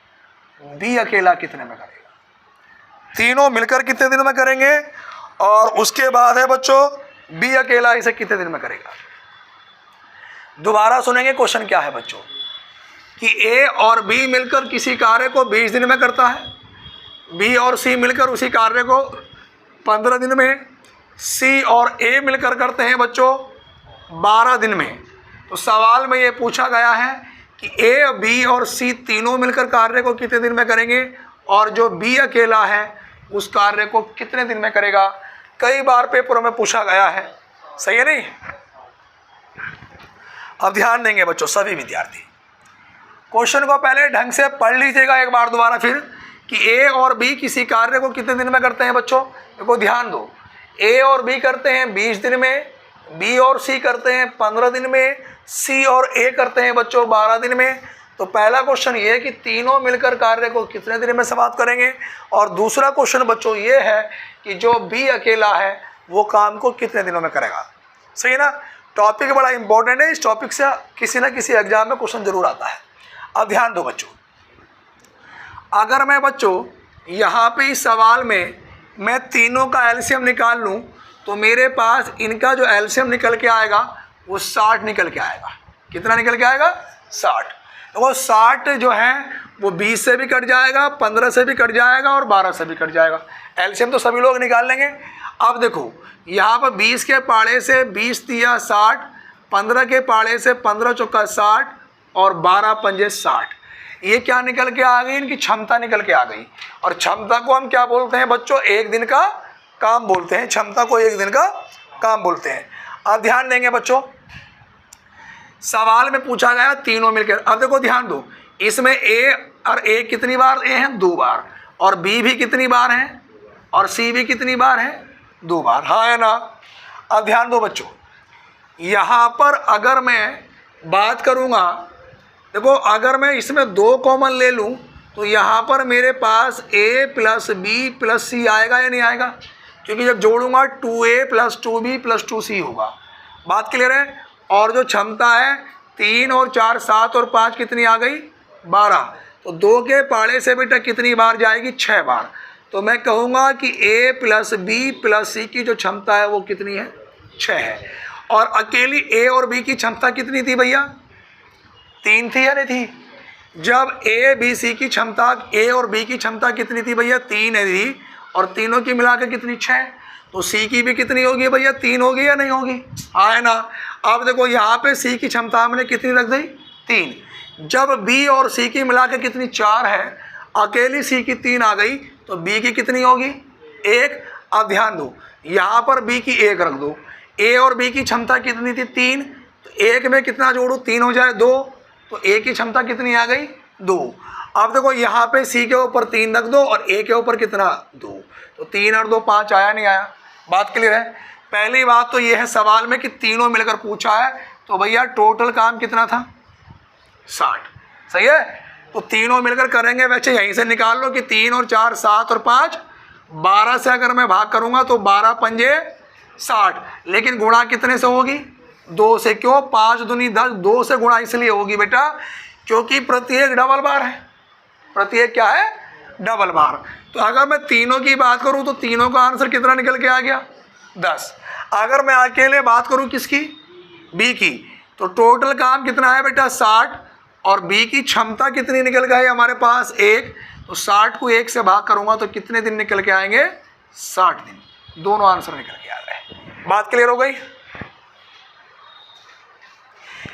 B अकेला कितने में करेगा? तीनों मिलकर कितने दिन में करेंगे, और उसके बाद है बच्चों B अकेला इसे कितने दिन में करेगा। दोबारा सुनेंगे क्वेश्चन क्या है बच्चों कि A और B मिलकर किसी कार्य को 20 दिन में करता है, B और C मिलकर उसी कार्य को 15 दिन में, C और A मिलकर करते हैं बच्चों 12 दिन में। तो सवाल में ये पूछा गया है कि A, B और C तीनों मिलकर कार्य को कितने दिन में करेंगे, और जो B अकेला है उस कार्य को कितने दिन में करेगा। कई बार पेपरों में पूछा गया है, सही है नहीं। अब ध्यान देंगे बच्चों सभी विद्यार्थी, क्वेश्चन को पहले ढंग से पढ़ लीजिएगा एक बार दोबारा फिर कि A और B किसी कार्य को कितने दिन में करते हैं। बच्चों देखो ध्यान दो, A और B करते हैं 20 दिन में, B और C करते हैं 15 दिन में, C और A करते हैं बच्चों 12 दिन में। तो पहला क्वेश्चन ये है कि तीनों मिलकर कार्य को कितने दिन में समाप्त करेंगे, और दूसरा क्वेश्चन बच्चों ये है कि जो B अकेला है वो काम को कितने दिनों में करेगा। सही है ना। टॉपिक बड़ा इंपॉर्टेंट है, इस टॉपिक से किसी ना किसी एग्जाम में क्वेश्चन जरूर आता है। अब ध्यान दो बच्चों, अगर मैं बच्चों यहाँ पे इस सवाल में मैं तीनों का एलसीएम निकाल लूँ तो मेरे पास इनका जो एलसीएम निकल के आएगा वो 60 निकल के आएगा। कितना निकल के आएगा? 60। तो वो 60 जो है वो 20 से भी कट जाएगा, 15 से भी कट जाएगा और 12 से भी कट जाएगा। एलसीएम तो सभी लोग निकाल लेंगे। अब देखो यहाँ पर 20 के पाड़े से 20 तिया 60, 15 के पाड़े से 15 चौका 60 और 12 पंजे 60। ये क्या निकल के आ गई? इनकी क्षमता निकल के आ गई। और क्षमता को हम क्या बोलते हैं बच्चों? एक दिन का काम बोलते हैं। क्षमता को एक दिन का काम बोलते हैं। अब ध्यान देंगे बच्चों, सवाल में पूछा गया तीनों मिलकर। अब देखो ध्यान दो, इसमें ए और ए कितनी बार ए हैं? 2 बार। और बी भी कितनी बार है? और सी भी कितनी बार है? 2 बार। हाँ है ना? अब ध्यान दो बच्चों, यहाँ पर अगर मैं बात करूँगा, देखो अगर मैं इसमें 2 कॉमन ले लूँ तो यहाँ पर मेरे पास a प्लस बी प्लस सी आएगा या नहीं आएगा? क्योंकि जब जोड़ूंगा 2a plus 2b plus 2c होगा। बात क्लियर है? और जो क्षमता है 3 और 4 7 और 5 कितनी आ गई? 12। तो 2 के पाड़े से बेटा कितनी बार जाएगी? 6 बार। तो मैं कहूँगा कि a प्लस बी प्लस सी की जो क्षमता है वो कितनी है? 6 है। और अकेली a और b की क्षमता कितनी थी भैया? 3 थी या नहीं थी? जब a b c की क्षमता, a और b की क्षमता कितनी थी भैया? 3 है थी। और तीनों की मिलाकर कितनी? 6। तो c की भी कितनी होगी भैया? 3 होगी या नहीं होगी? हाँ है ना? अब देखो यहाँ पे c की क्षमता हमने कितनी रख दी? 3। जब b और c की मिलाकर कितनी? 4 है। अकेली c की 3 आ गई तो b की कितनी होगी? 1। अब ध्यान दो, यहाँ पर b की 1 रख दो। a और b की क्षमता कितनी थी? 3। तो 1 में कितना जोड़ू? 3 हो जाए 2। तो a की क्षमता कितनी आ गई? 2। अब देखो यहाँ पे c के ऊपर 3 रख दो और a के ऊपर कितना? 2। तो 3 और 2 5 आया नहीं आया? बात क्लियर है? पहली बात तो ये है सवाल में कि तीनों मिलकर पूछा है, तो भैया टोटल काम कितना था? 60। सही है? तो तीनों मिलकर करेंगे। वैसे यहीं से निकाल लो कि 3 और 4 7 और 5, 12 से अगर मैं भाग करूँगा तो 12 पंजे 60। लेकिन गुणा कितने से होगी? 2 से। क्यों? 5 दूनी 10। 2 से गुणा इसलिए होगी बेटा क्योंकि प्रत्येक डबल बार है। प्रत्येक क्या है? डबल बार। तो अगर मैं तीनों की बात करूं तो तीनों का आंसर कितना निकल के आ गया? 10। अगर मैं अकेले बात करूं किसकी? बी की, तो टोटल काम कितना है बेटा? 60। और बी की क्षमता कितनी निकल गई हमारे पास? 1। तो 60 को 1 से भाग करूंगा तो कितने दिन निकल के आएंगे? 60 दिन। दोनों आंसर निकल के आ गए। बात क्लियर हो गई?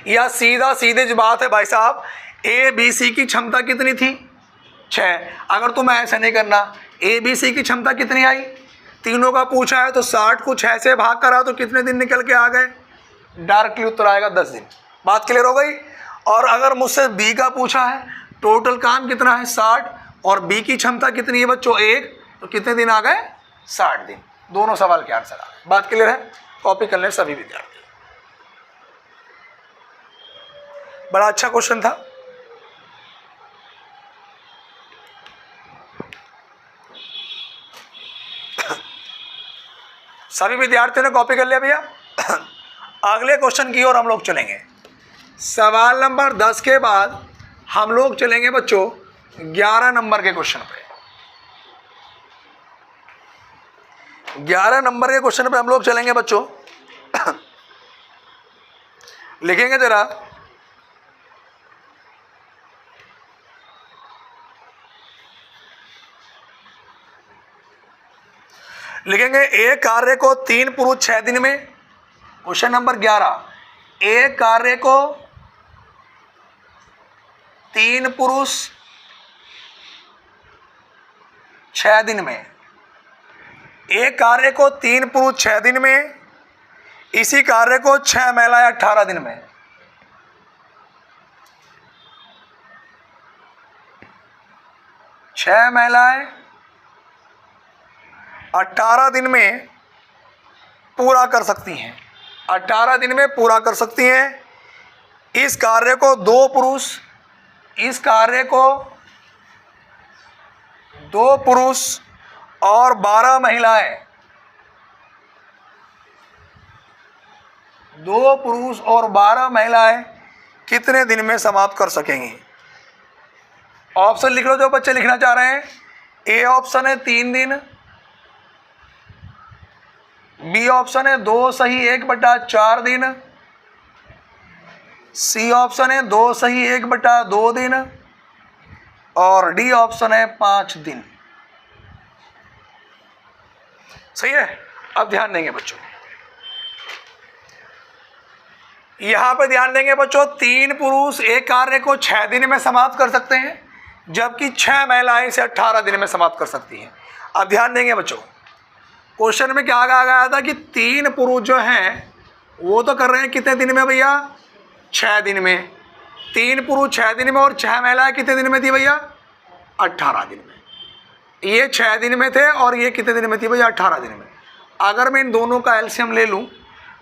या सीधा सीधे जो बात है भाई साहब, ए बी सी की क्षमता कितनी थी? 6। अगर तुम्हें ऐसा नहीं करना, ए बी सी की क्षमता कितनी आई? तीनों का पूछा है तो 60 को 6 से भाग करा तो कितने दिन निकल के आ गए? डायरेक्टली उत्तर आएगा 10 दिन। बात क्लियर हो गई? और अगर मुझसे बी का पूछा है, टोटल काम कितना है? 60। और बी की क्षमता कितनी है बच्चों? 1। तो कितने दिन आ गए? 60 दिन। दोनों सवाल के आंसर आ गए। बात क्लियर है? कॉपी कर लें सभी विद्यार्थी। बड़ा अच्छा क्वेश्चन था। सभी विद्यार्थियों ने कॉपी कर लिया भैया? अगले क्वेश्चन की ओर हम लोग चलेंगे। सवाल नंबर 10 के बाद हम लोग चलेंगे बच्चों 11 नंबर के क्वेश्चन पे। 11 नंबर के क्वेश्चन पे हम लोग चलेंगे बच्चों। लिखेंगे जरा, लिखेंगे एक कार्य को 3 पुरुष 6 दिन में। क्वेश्चन नंबर 11, एक कार्य को 3 पुरुष 6 दिन में। एक कार्य को 3 पुरुष 6 दिन में, इसी कार्य को 6 महिलाएं 18 दिन में। छह महिलाएं 18 दिन में पूरा कर सकती हैं। 18 दिन में पूरा कर सकती हैं। इस कार्य को 2 पुरुष, इस कार्य को 2 पुरुष और 12 महिलाएं, 2 पुरुष और 12 महिलाएं कितने दिन में समाप्त कर सकेंगी? ऑप्शन लिख लो जो बच्चे लिखना चाह रहे हैं। ए ऑप्शन है 3 दिन, बी ऑप्शन है 2 सही 1/4 दिन, सी ऑप्शन है 2 सही 1/2 दिन और डी ऑप्शन है 5 दिन। सही है? अब ध्यान देंगे बच्चों, यहां पर ध्यान देंगे बच्चों, 3 पुरुष एक कार्य को 6 दिन में समाप्त कर सकते हैं, जबकि 6 महिलाएं इसे 18 दिन में समाप्त कर सकती हैं। अब ध्यान देंगे बच्चों, क्वेश्चन में क्या कहा गया था कि 3 पुरुष जो हैं वो तो कर रहे हैं कितने दिन में भैया, 6 दिन में। 3 पुरुष 6 दिन में और 6 महिलाएं कितने दिन में थी भैया, 18 दिन में। ये 6 दिन में थे और ये कितने दिन में थी भैया, 18 दिन में। अगर मैं इन दोनों का एलसीएम ले लूं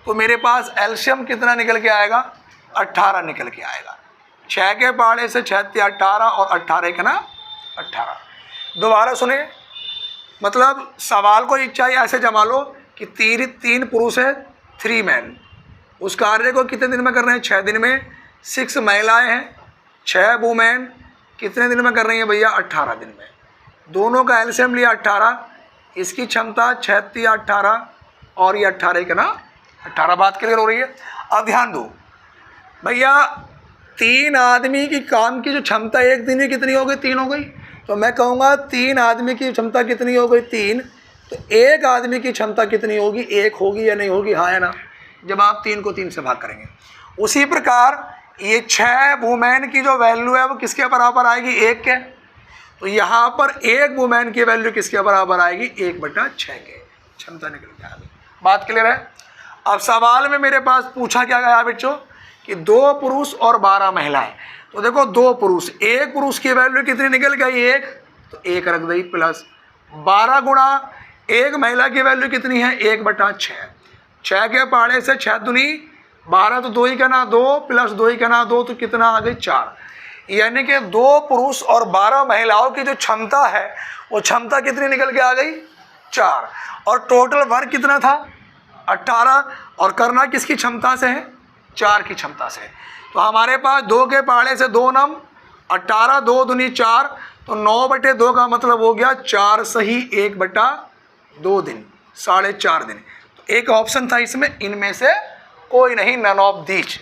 तो मेरे पास एलसीएम कितना निकल के आएगा, 18 निकल के आएगा। 6 के पहाड़े से 6 18 और 18 का ना 18। दोबारा सुने, मतलब सवाल को इच्छा ऐसे जमा लो कि 3 पुरुष है, 3 मैन, उस कार्य को कितने दिन में कर रहे हैं, 6 दिन में। 6 महिलाएं हैं, 6 वुमेन, कितने दिन में कर रही हैं भैया, 18 दिन में। दोनों का एलसीएम लिया 18, इसकी क्षमता 6 18 और ये 18 का ना 18। बात क्लियर हो रही है। अब ध्यान दो भैया, 3 आदमी की काम की जो क्षमता एक दिन में कितनी हो गई, 3 हो गई। तो मैं कहूँगा 3 आदमी की क्षमता कितनी हो गई, 3। तो 1 आदमी की क्षमता कितनी होगी, 1 होगी या नहीं होगी, हाँ या ना, जब आप 3 को 3 से भाग करेंगे। उसी प्रकार ये 6 वुमेन की जो वैल्यू है वो किसके बराबर आएगी, 1 के। तो यहाँ पर 1 वुमेन की वैल्यू किसके बराबर आएगी, 1/6 के, क्षमता निकल के आ गई। बात क्लियर है। अब सवाल में मेरे पास पूछा क्या गया बच्चों कि 2 पुरुष और 12 महिलाएं। तो देखो 2 पुरुष, 1 पुरुष की वैल्यू कितनी निकल गई, 1, तो 1 रख दी, प्लस 12 गुणा 1 महिला की वैल्यू कितनी है, 1/6। 6 के पहाड़े से 6 दूनी 12, तो 2 ही का ना 2, प्लस 2 ही का ना 2, तो कितना आ गई, 4। यानी कि 2 पुरुष और 12 महिलाओं की जो क्षमता है वो क्षमता कितनी निकल के आ गई, 4। और टोटल वर्क कितना था, 18, और करना किसकी क्षमता से है, 4 की क्षमता से। तो हमारे पास 2 के पहाड़े से 2 नम 18, 2 दूनी 4, तो 9/2 का मतलब हो गया 4 सही 1/2 दिन, 4.5 दिन। तो एक ऑप्शन था इसमें, इनमें से कोई नहीं, नन ऑफ दीज।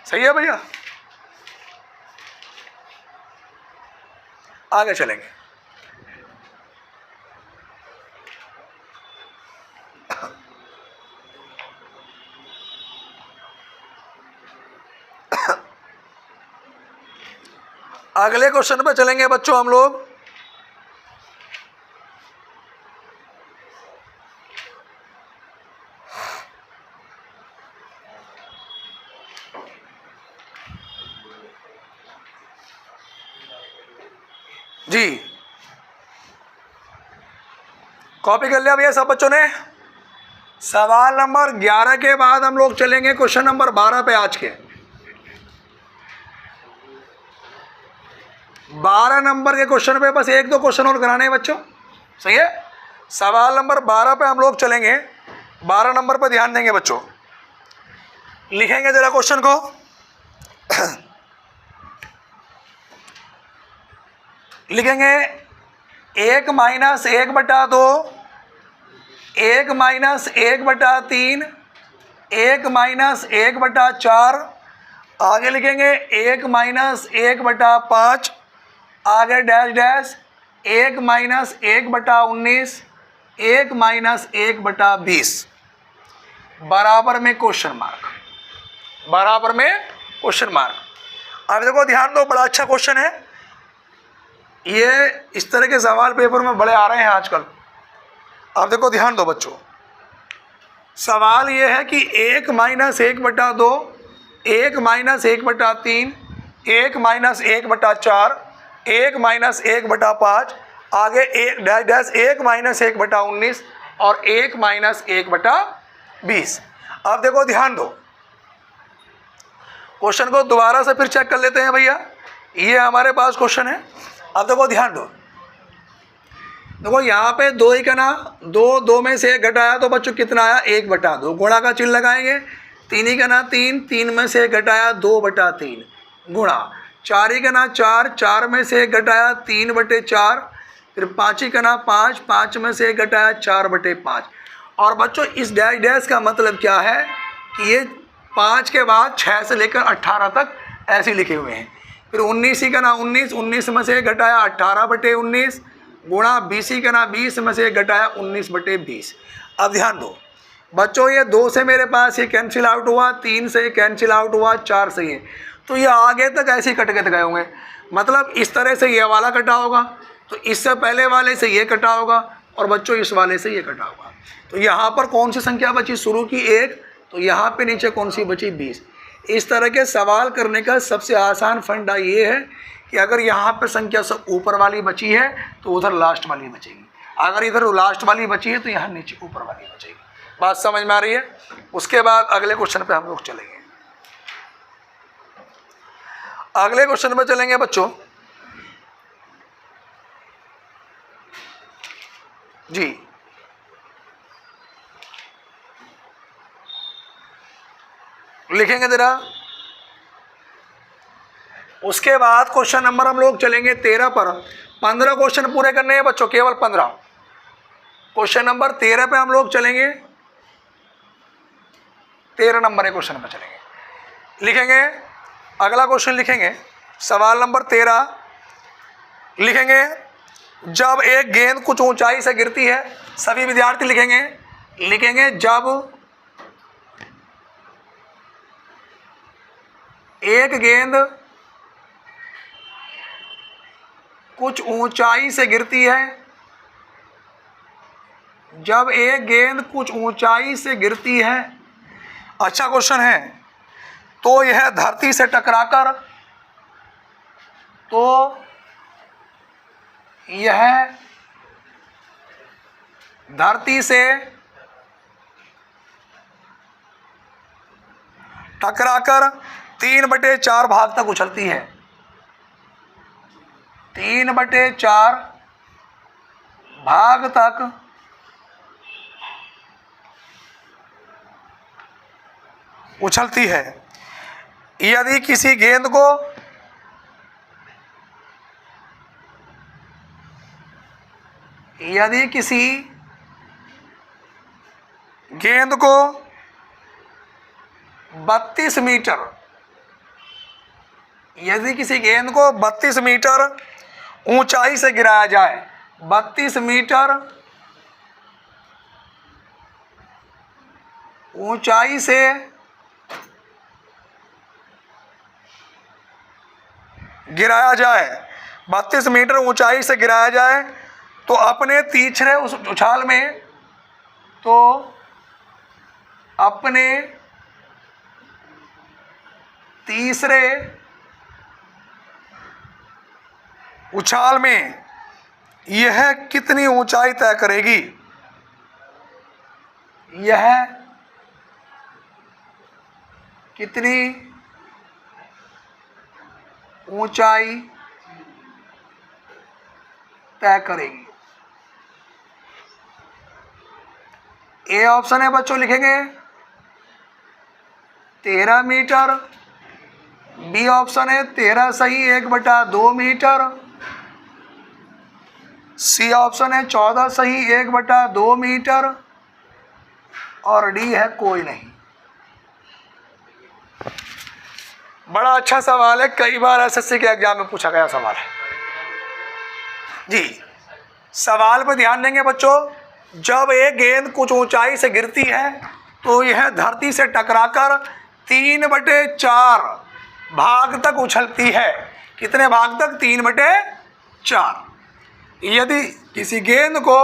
सही है भैया। आगे चलेंगे। अगले क्वेश्चन पे चलेंगे बच्चों हम लोग। जी कॉपी कर लिया भैया सब बच्चों ने। सवाल नंबर 11 के बाद हम लोग चलेंगे क्वेश्चन नंबर 12 पे। आज के 12 नंबर के क्वेश्चन पे बस 1-2 क्वेश्चन और कराने हैं बच्चों, सही है। सवाल नंबर 12 पे हम लोग चलेंगे। 12 नंबर पे ध्यान देंगे बच्चों, लिखेंगे जरा क्वेश्चन को। लिखेंगे 1 - 1/2, 1 - 1/3, 1 - 1/4, आगे लिखेंगे 1 - 1/5, आगे डैश डैश 1 - 1/19, 1 - 1/20, बराबर में क्वेश्चन मार्क, बराबर में क्वेश्चन मार्क। अब देखो ध्यान दो, बड़ा अच्छा क्वेश्चन है ये। इस तरह के सवाल पेपर में बड़े आ रहे हैं आजकल। अब देखो ध्यान दो बच्चों, सवाल ये है कि 1 - 1/2, 1 - 1/3, 1 - 1/4, 1 - 1/5, आगे 1 डैश डैश 1 - 1/19 और 1 - 1/20। अब देखो ध्यान दो, क्वेश्चन को दोबारा से फिर चेक कर लेते हैं भैया। ये हमारे पास क्वेश्चन है। अब देखो ध्यान दो, देखो यहाँ पे 2 ही का ना 2 में से 1 घटाया तो बच्चों कितना आया, 1/2। गुणा का चिन्ह लगाएंगे। 3 ही का ना 3 में से 1 घटाया 2/3, गुणा 4 ही का ना 4 में से 1 घटाया 3/4, फिर 5 ही का ना 5 में से 1 घटाया 4/5। और बच्चों इस डैश डैश का मतलब क्या है कि ये 5 के बाद 6 से लेकर 18 तक ऐसे लिखे हुए हैं। फिर 19 ही का ना 19 में से 1 घटाया 18/19, गुणा 20 ही का ना 20 में से 1 घटाया 19/20। अब ध्यान दो बच्चों, ये 2 से मेरे पास ये कैंसिल आउट हुआ, 3 से कैंसिल आउट हुआ, 4 से ये, तो ये आगे तक ऐसे ही कट के गए होंगे। मतलब इस तरह से ये वाला कटा होगा, तो इससे पहले वाले से ये कटा होगा, और बच्चों इस वाले से ये कटा होगा। तो यहाँ पर कौन सी संख्या बची शुरू की 1, तो यहाँ पे नीचे कौन सी बची 20। इस तरह के सवाल करने का सबसे आसान फंडा ये है कि अगर यहाँ पे संख्या सब ऊपर वाली बची है तो उधर लास्ट वाली बचेगी, अगर इधर लास्ट वाली बची है तो यहाँ नीचे ऊपर वाली बचेगी। बात समझ में आ रही है? उसके बाद अगले क्वेश्चन पे हम लोग चलेंगे। अगले क्वेश्चन पे चलेंगे बच्चों जी। लिखेंगे जरा। उसके बाद क्वेश्चन नंबर हम लोग चलेंगे 13 पर। 15 क्वेश्चन पूरे करने हैं बच्चों, केवल 15। क्वेश्चन नंबर 13 पे हम लोग चलेंगे, 13 नंबर के क्वेश्चन पे चलेंगे। लिखेंगे अगला क्वेश्चन, लिखेंगे सवाल नंबर 13। लिखेंगे जब एक गेंद कुछ ऊंचाई से गिरती है, सभी विद्यार्थी लिखेंगे जब एक गेंद कुछ ऊंचाई से गिरती है, जब एक गेंद कुछ ऊंचाई से गिरती है, अच्छा क्वेश्चन है, तो यह धरती से टकराकर, तो यह धरती से टकराकर 3/4 भाग तक उछलती है। 3/4 भाग तक उछलती है। यदि किसी गेंद को 32 मीटर, यदि किसी गेंद को 32 मीटर ऊंचाई से गिराया जाए, 32 मीटर ऊंचाई से गिराया जाए, 32 मीटर ऊंचाई से गिराया जाए, तो अपने तीसरे उस उछाल में, तो अपने तीसरे उछाल में यह कितनी ऊंचाई तय करेगी? यह कितनी ऊंचाई तय करेगी? ए ऑप्शन है बच्चों, लिखेंगे 13 मीटर। बी ऑप्शन है 13 सही 1/2 मीटर। सी ऑप्शन है 14 सही 1/2 मीटर। और डी है कोई नहीं। बड़ा अच्छा सवाल है, कई बार एसएससी के एग्जाम में पूछा गया सवाल है जी। सवाल पर ध्यान देंगे बच्चों। जब एक गेंद कुछ ऊंचाई से गिरती है तो यह धरती से टकराकर 3/4 भाग तक उछलती है। कितने भाग तक? 3/4। यदि किसी गेंद को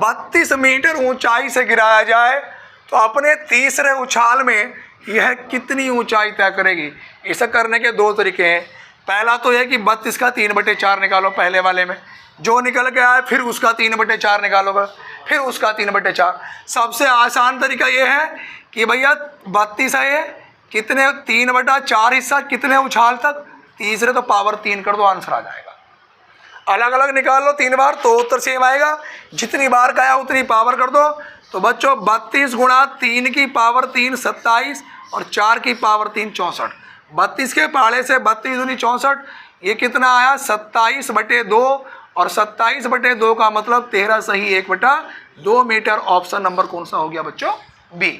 32 मीटर ऊंचाई से गिराया जाए तो अपने तीसरे उछाल में यह कितनी ऊंचाई तय करेगी? इसे करने के 2 तरीके हैं। पहला तो यह कि 32 का 3/4 निकालो, पहले वाले में जो निकल के आए फिर उसका 3/4 निकालोगे, फिर उसका 3/4। सबसे आसान तरीका यह है कि भैया 32 है, ये कितने 3/4 हिस्सा कितने उछाल तक, तीसरे तो पावर 3 कर दो, आंसर आ जाएगा। अलग अलग निकाल लो 3 बार तो उत्तर सेम आएगा। जितनी बार गया उतनी पावर कर दो। तो बच्चों 32 गुणा 3 की पावर 3 27 और 4 की पावर 3 64। 32 के पहाड़े से 32 दूनी 64, ये कितना आया 27/2। और 27/2 का मतलब 13 सही 1/2 मीटर। ऑप्शन नंबर कौन सा हो गया बच्चों? बी।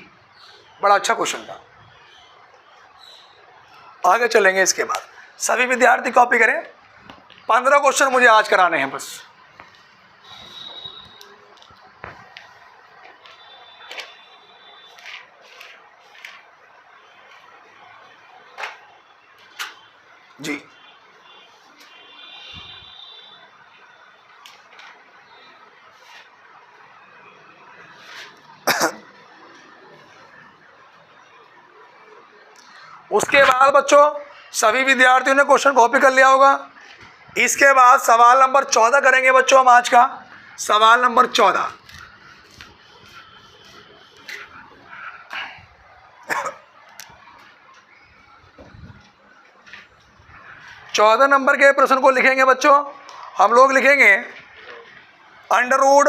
बड़ा अच्छा क्वेश्चन था। आगे चलेंगे। इसके बाद सभी विद्यार्थी कॉपी करें। 15 क्वेश्चन मुझे आज कराने हैं बस। जी। उसके बाद बच्चों सभी विद्यार्थियों ने क्वेश्चन कॉपी कर लिया होगा। इसके बाद सवाल नंबर 14 करेंगे बच्चों हम आज का। सवाल नंबर 14। चौदह नंबर के प्रश्न को लिखेंगे बच्चों हम लोग। लिखेंगे अंडर रूट,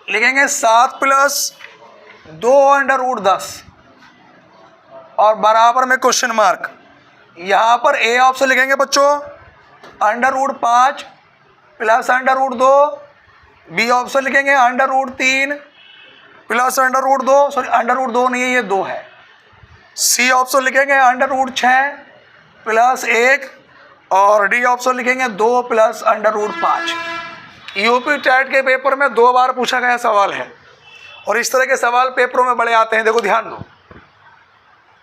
लिखेंगे 7 + 2 अंडर रूट 10 और बराबर में क्वेश्चन मार्क। यहाँ पर ए ऑप्शन लिखेंगे बच्चों under root 5 + under root 2। B option लिखेंगे under root 3 + under root 2, sorry under root 2 नहीं है, ये 2 है। सी ऑप्शन लिखेंगे अंडर रूट 6 + 1 और डी ऑप्शन लिखेंगे 2 + अंडर रूट 5। यूपी टेट के पेपर में 2 बार पूछा गया सवाल है और इस तरह के सवाल पेपरों में बड़े आते हैं। देखो ध्यान दो,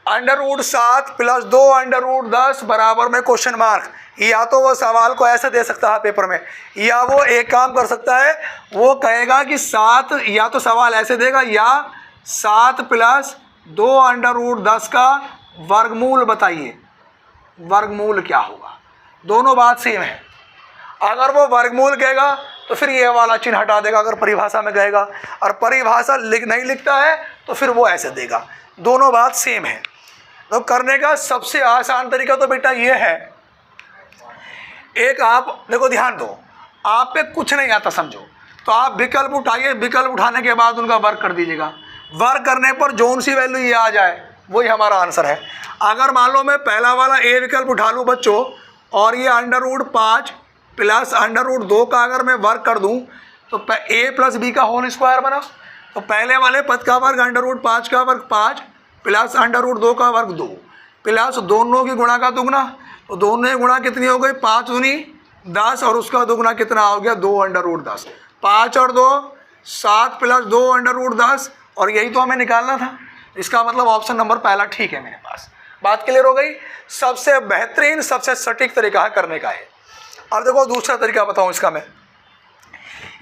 अंडर रूट 7 + 2 अंडर रूट 10 बराबर में क्वेश्चन मार्क। या तो वो सवाल को ऐसे दे सकता है पेपर में, या वो एक काम कर सकता है, वो कहेगा कि 7, या तो सवाल ऐसे देगा या 7 + 2 अंडर रूट 10 का वर्गमूल बताइए, वर्गमूल क्या होगा। दोनों बात सेम है। अगर वो वर्गमूल कहेगा तो फिर ये वाला चिन्ह हटा देगा अगर परिभाषा में कहेगा, और परिभाषा नहीं लिखता है तो फिर वो ऐसे देगा। दोनों बात सेम है। तो करने का सबसे आसान तरीका तो बेटा ये है, एक आप देखो ध्यान दो, आप पे कुछ नहीं आता समझो तो आप विकल्प उठाइए, विकल्प उठाने के बाद उनका वर्क कर दीजिएगा। वर्क करने पर जोन सी वैल्यू ये आ जाए वही हमारा आंसर है। अगर मान लो मैं पहला वाला ए विकल्प उठा लूँ बच्चों और ये अंडर रूट 5 + अंडर रूट 2 का अगर मैं वर्क कर दूँ तो a + b का होल स्क्वायर बना। तो पहले वाले पद का वर्ग अंडर रूट 5 का वर्ग 5 + अंडर रूट 2 का वर्ग 2 प्लस दोनों की गुणा का दुगना। तो दोनों की गुणा कितनी हो गई, 5 दूनी 10 और उसका दुगना कितना हो गया, 2 अंडर रूट 10। 5 और 2 7 + 2 अंडर रूट 10 और यही तो हमें निकालना था। इसका मतलब ऑप्शन नंबर पहला ठीक है मेरे पास। बात क्लियर हो गई। सबसे बेहतरीन सबसे सटीक तरीका है करने का है। अब देखो दूसरा तरीका बताऊं इसका मैं,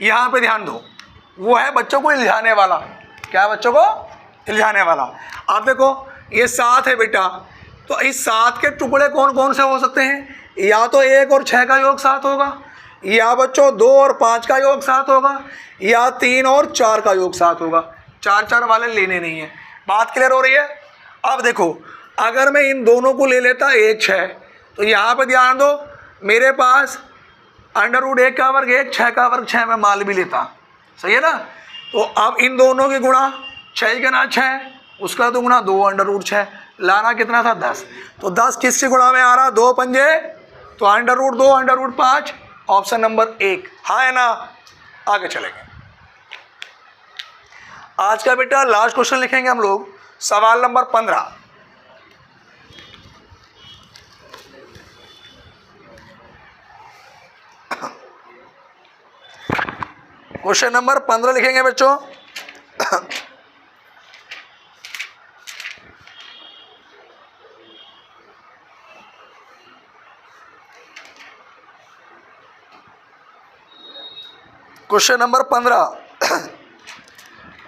यहाँ पे ध्यान दो, वो है बच्चों को इल्झाने वाला। क्या है बच्चों को इल्झाने वाला। आप देखो ये 7 है बेटा, तो इस 7 के टुकड़े कौन कौन से हो सकते हैं, या तो 1 और 6 का योग 7 होगा, या बच्चों 2 और 5 का योग 7 होगा, या 3 और 4 का योग 7 होगा। 4 वाले लेने नहीं है। बात क्लियर हो रही है। अब देखो अगर मैं इन दोनों को ले लेता 1 6, तो यहाँ पे ध्यान दो मेरे पास अंडर रूट 1 का वर्ग 1, 6 का वर्ग 6 मैं मान भी लेता, सही है ना। तो अब इन दोनों की गुणा 6 के ना 6, उसका दुगुना 2 अंडर रूट 6, लाना कितना था 10। तो 10 किसकी गुणा में आ रहा, 2 पंजे, तो under root 2 under root 5, option number 1 हाँ है ना। आगे चलेंगे। आज का बेटा लास्ट क्वेश्चन लिखेंगे हम लोग, सवाल नंबर 15। क्वेश्चन नंबर 15 लिखेंगे बच्चों। क्वेश्चन नंबर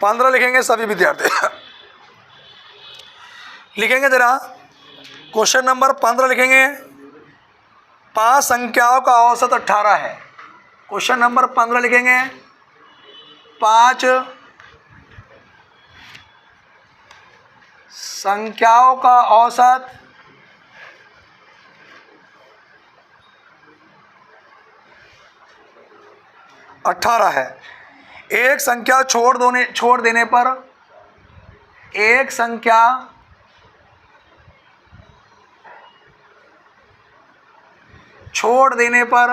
15 लिखेंगे सभी विद्यार्थी। लिखेंगे जरा, क्वेश्चन नंबर 15 लिखेंगे। 5 संख्याओं का औसत 18 है। क्वेश्चन नंबर 15 लिखेंगे 5 संख्याओं का औसत 18 है। एक संख्या छोड़ देने पर, एक संख्या छोड़ देने पर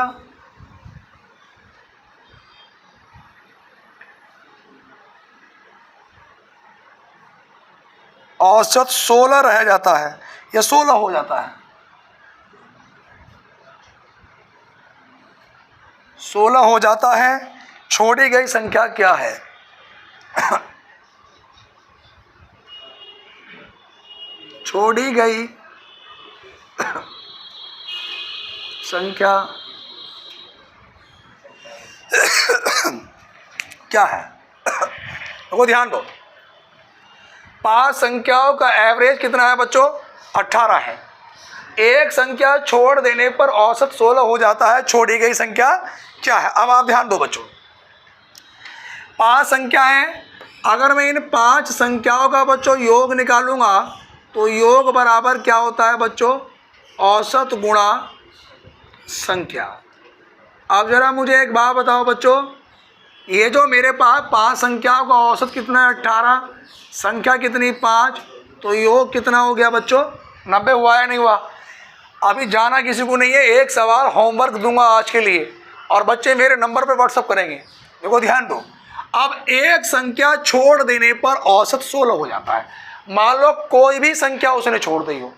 औसत 16 रह जाता है या 16 हो जाता है। 16 हो जाता है। छोड़ी गई संख्या क्या है? छोड़ी गई संख्या क्या है? देखो ध्यान दो, 5 संख्याओं का एवरेज कितना है बच्चों? 18 है। एक संख्या छोड़ देने पर औसत 16 हो जाता है। छोड़ी गई संख्या क्या है? अब आप ध्यान दो बच्चों, 5 संख्याएं, अगर मैं इन 5 संख्याओं का बच्चों योग निकालूंगा तो योग बराबर क्या होता है बच्चों? औसत गुणा संख्या। अब जरा मुझे एक बात बताओ बच्चों, ये जो मेरे पास 5 संख्याओं का औसत कितना है? 18, संख्या कितनी? 5, तो योग कितना हो गया बच्चों? 90 हुआ या नहीं हुआ? अभी जाना किसी को नहीं है, एक सवाल होमवर्क दूंगा आज के लिए और बच्चे मेरे नंबर पे व्हाट्सअप करेंगे। देखो ध्यान दो, अब एक संख्या छोड़ देने पर औसत 16 हो जाता है। मान लो कोई भी संख्या उसने छोड़ दी हो,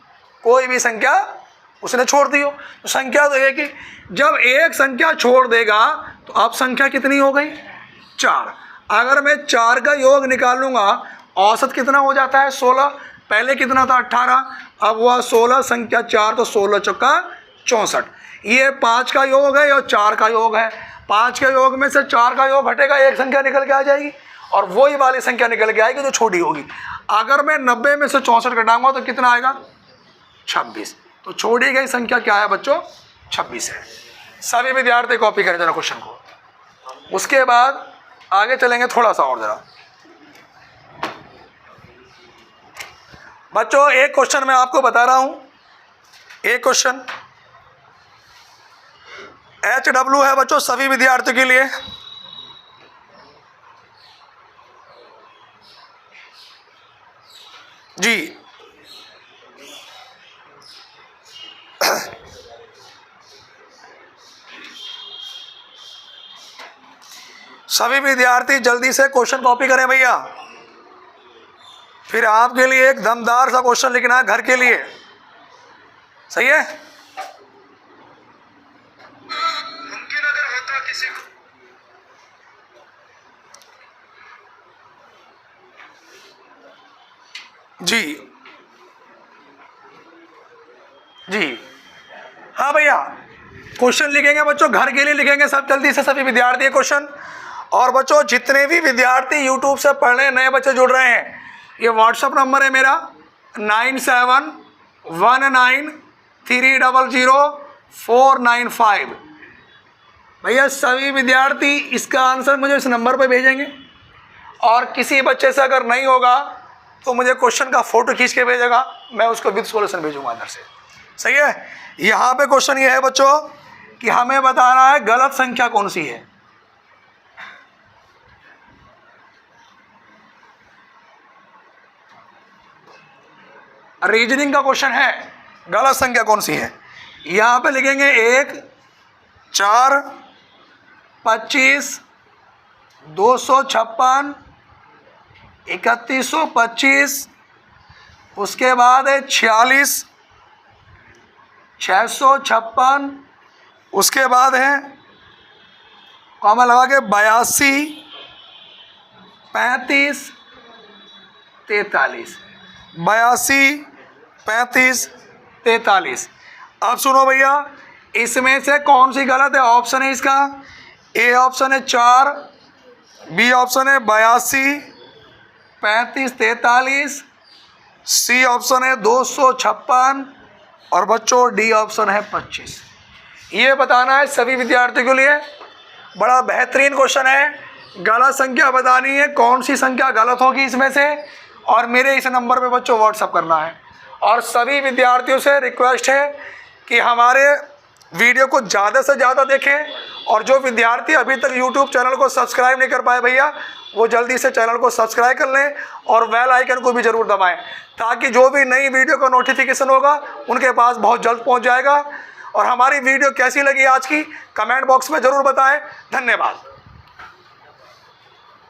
कोई भी संख्या उसने छोड़ दी हो, तो संख्या तो एक ही। जब एक संख्या छोड़ देगा तो अब संख्या कितनी हो गई? 4। अगर मैं 4 का योग निकालूंगा औसत कितना हो जाता है? 16। पहले कितना था? 18, अब हुआ 16, संख्या 4, तो 16 चौका 64। ये 5 का योग है और 4 का योग है। 5 के योग में से 4 का योग हटेगा, एक संख्या निकल के आ जाएगी और वही वाली संख्या निकल के आएगी जो छोटी होगी। अगर मैं 90 में से 64 घटाऊंगा तो कितना आएगा? 26। तो छोड़ी गई संख्या क्या है बच्चों? 26 है। सभी विद्यार्थी कॉपी करें जरा क्वेश्चन को, उसके बाद आगे चलेंगे थोड़ा सा और जरा। बच्चों एक क्वेश्चन मैं आपको बता रहा हूं, एक क्वेश्चन HW है बच्चों सभी विद्यार्थियों के लिए। जी सभी विद्यार्थी जल्दी से क्वेश्चन कॉपी करें भैया, फिर आपके लिए एक दमदार सा क्वेश्चन लिखना है घर के लिए, सही है? मुमकिन अगर होता किसी को जी हाँ भैया, क्वेश्चन लिखेंगे बच्चों, घर के लिए लिखेंगे सब जल्दी से सभी विद्यार्थी क्वेश्चन। और बच्चों जितने भी विद्यार्थी यूट्यूब से पढ़ रहे हैं, नए बच्चे जुड़ रहे हैं, ये व्हाट्सअप नंबर है मेरा 9719300495। भैया सभी विद्यार्थी इसका आंसर मुझे इस नंबर पे भेजेंगे और किसी बच्चे से अगर नहीं होगा तो मुझे क्वेश्चन का फोटो खींच के भेजेगा, मैं उसको विद सॉल्यूशन भेजूंगा अंदर से, सही है? यहाँ पे क्वेश्चन ये है बच्चों कि हमें बताना है गलत संख्या कौन सी है। रीजनिंग का क्वेश्चन है, गलत संख्या कौन सी है। यहाँ पे लिखेंगे 1, 4, 25, 256, 3125, उसके बाद है 46, 656, उसके बाद है कॉमा लगा के 82, 35, 43, 82, 35, 43। अब सुनो भैया, इसमें से कौन सी गलत है? ऑप्शन है इसका, ए ऑप्शन है 4, बी ऑप्शन है 82, 35, 43, सी ऑप्शन है 256 और बच्चों डी ऑप्शन है 25। ये बताना है सभी विद्यार्थियों के लिए, बड़ा बेहतरीन क्वेश्चन है। गलत संख्या बतानी है, कौन सी संख्या गलत होगी इसमें से, और मेरे इस नंबर पे बच्चों व्हाट्सअप करना है। और सभी विद्यार्थियों से रिक्वेस्ट है कि हमारे वीडियो को ज़्यादा से ज़्यादा देखें, और जो विद्यार्थी अभी तक यूट्यूब चैनल को सब्सक्राइब नहीं कर पाए भैया, वो जल्दी से चैनल को सब्सक्राइब कर लें और बेल आइकन को भी ज़रूर दबाएं, ताकि जो भी नई वीडियो का नोटिफिकेशन होगा उनके पास बहुत जल्द पहुंच जाएगा। और हमारी वीडियो कैसी लगी आज की, कमेंट बॉक्स में ज़रूर बताएं। धन्यवाद।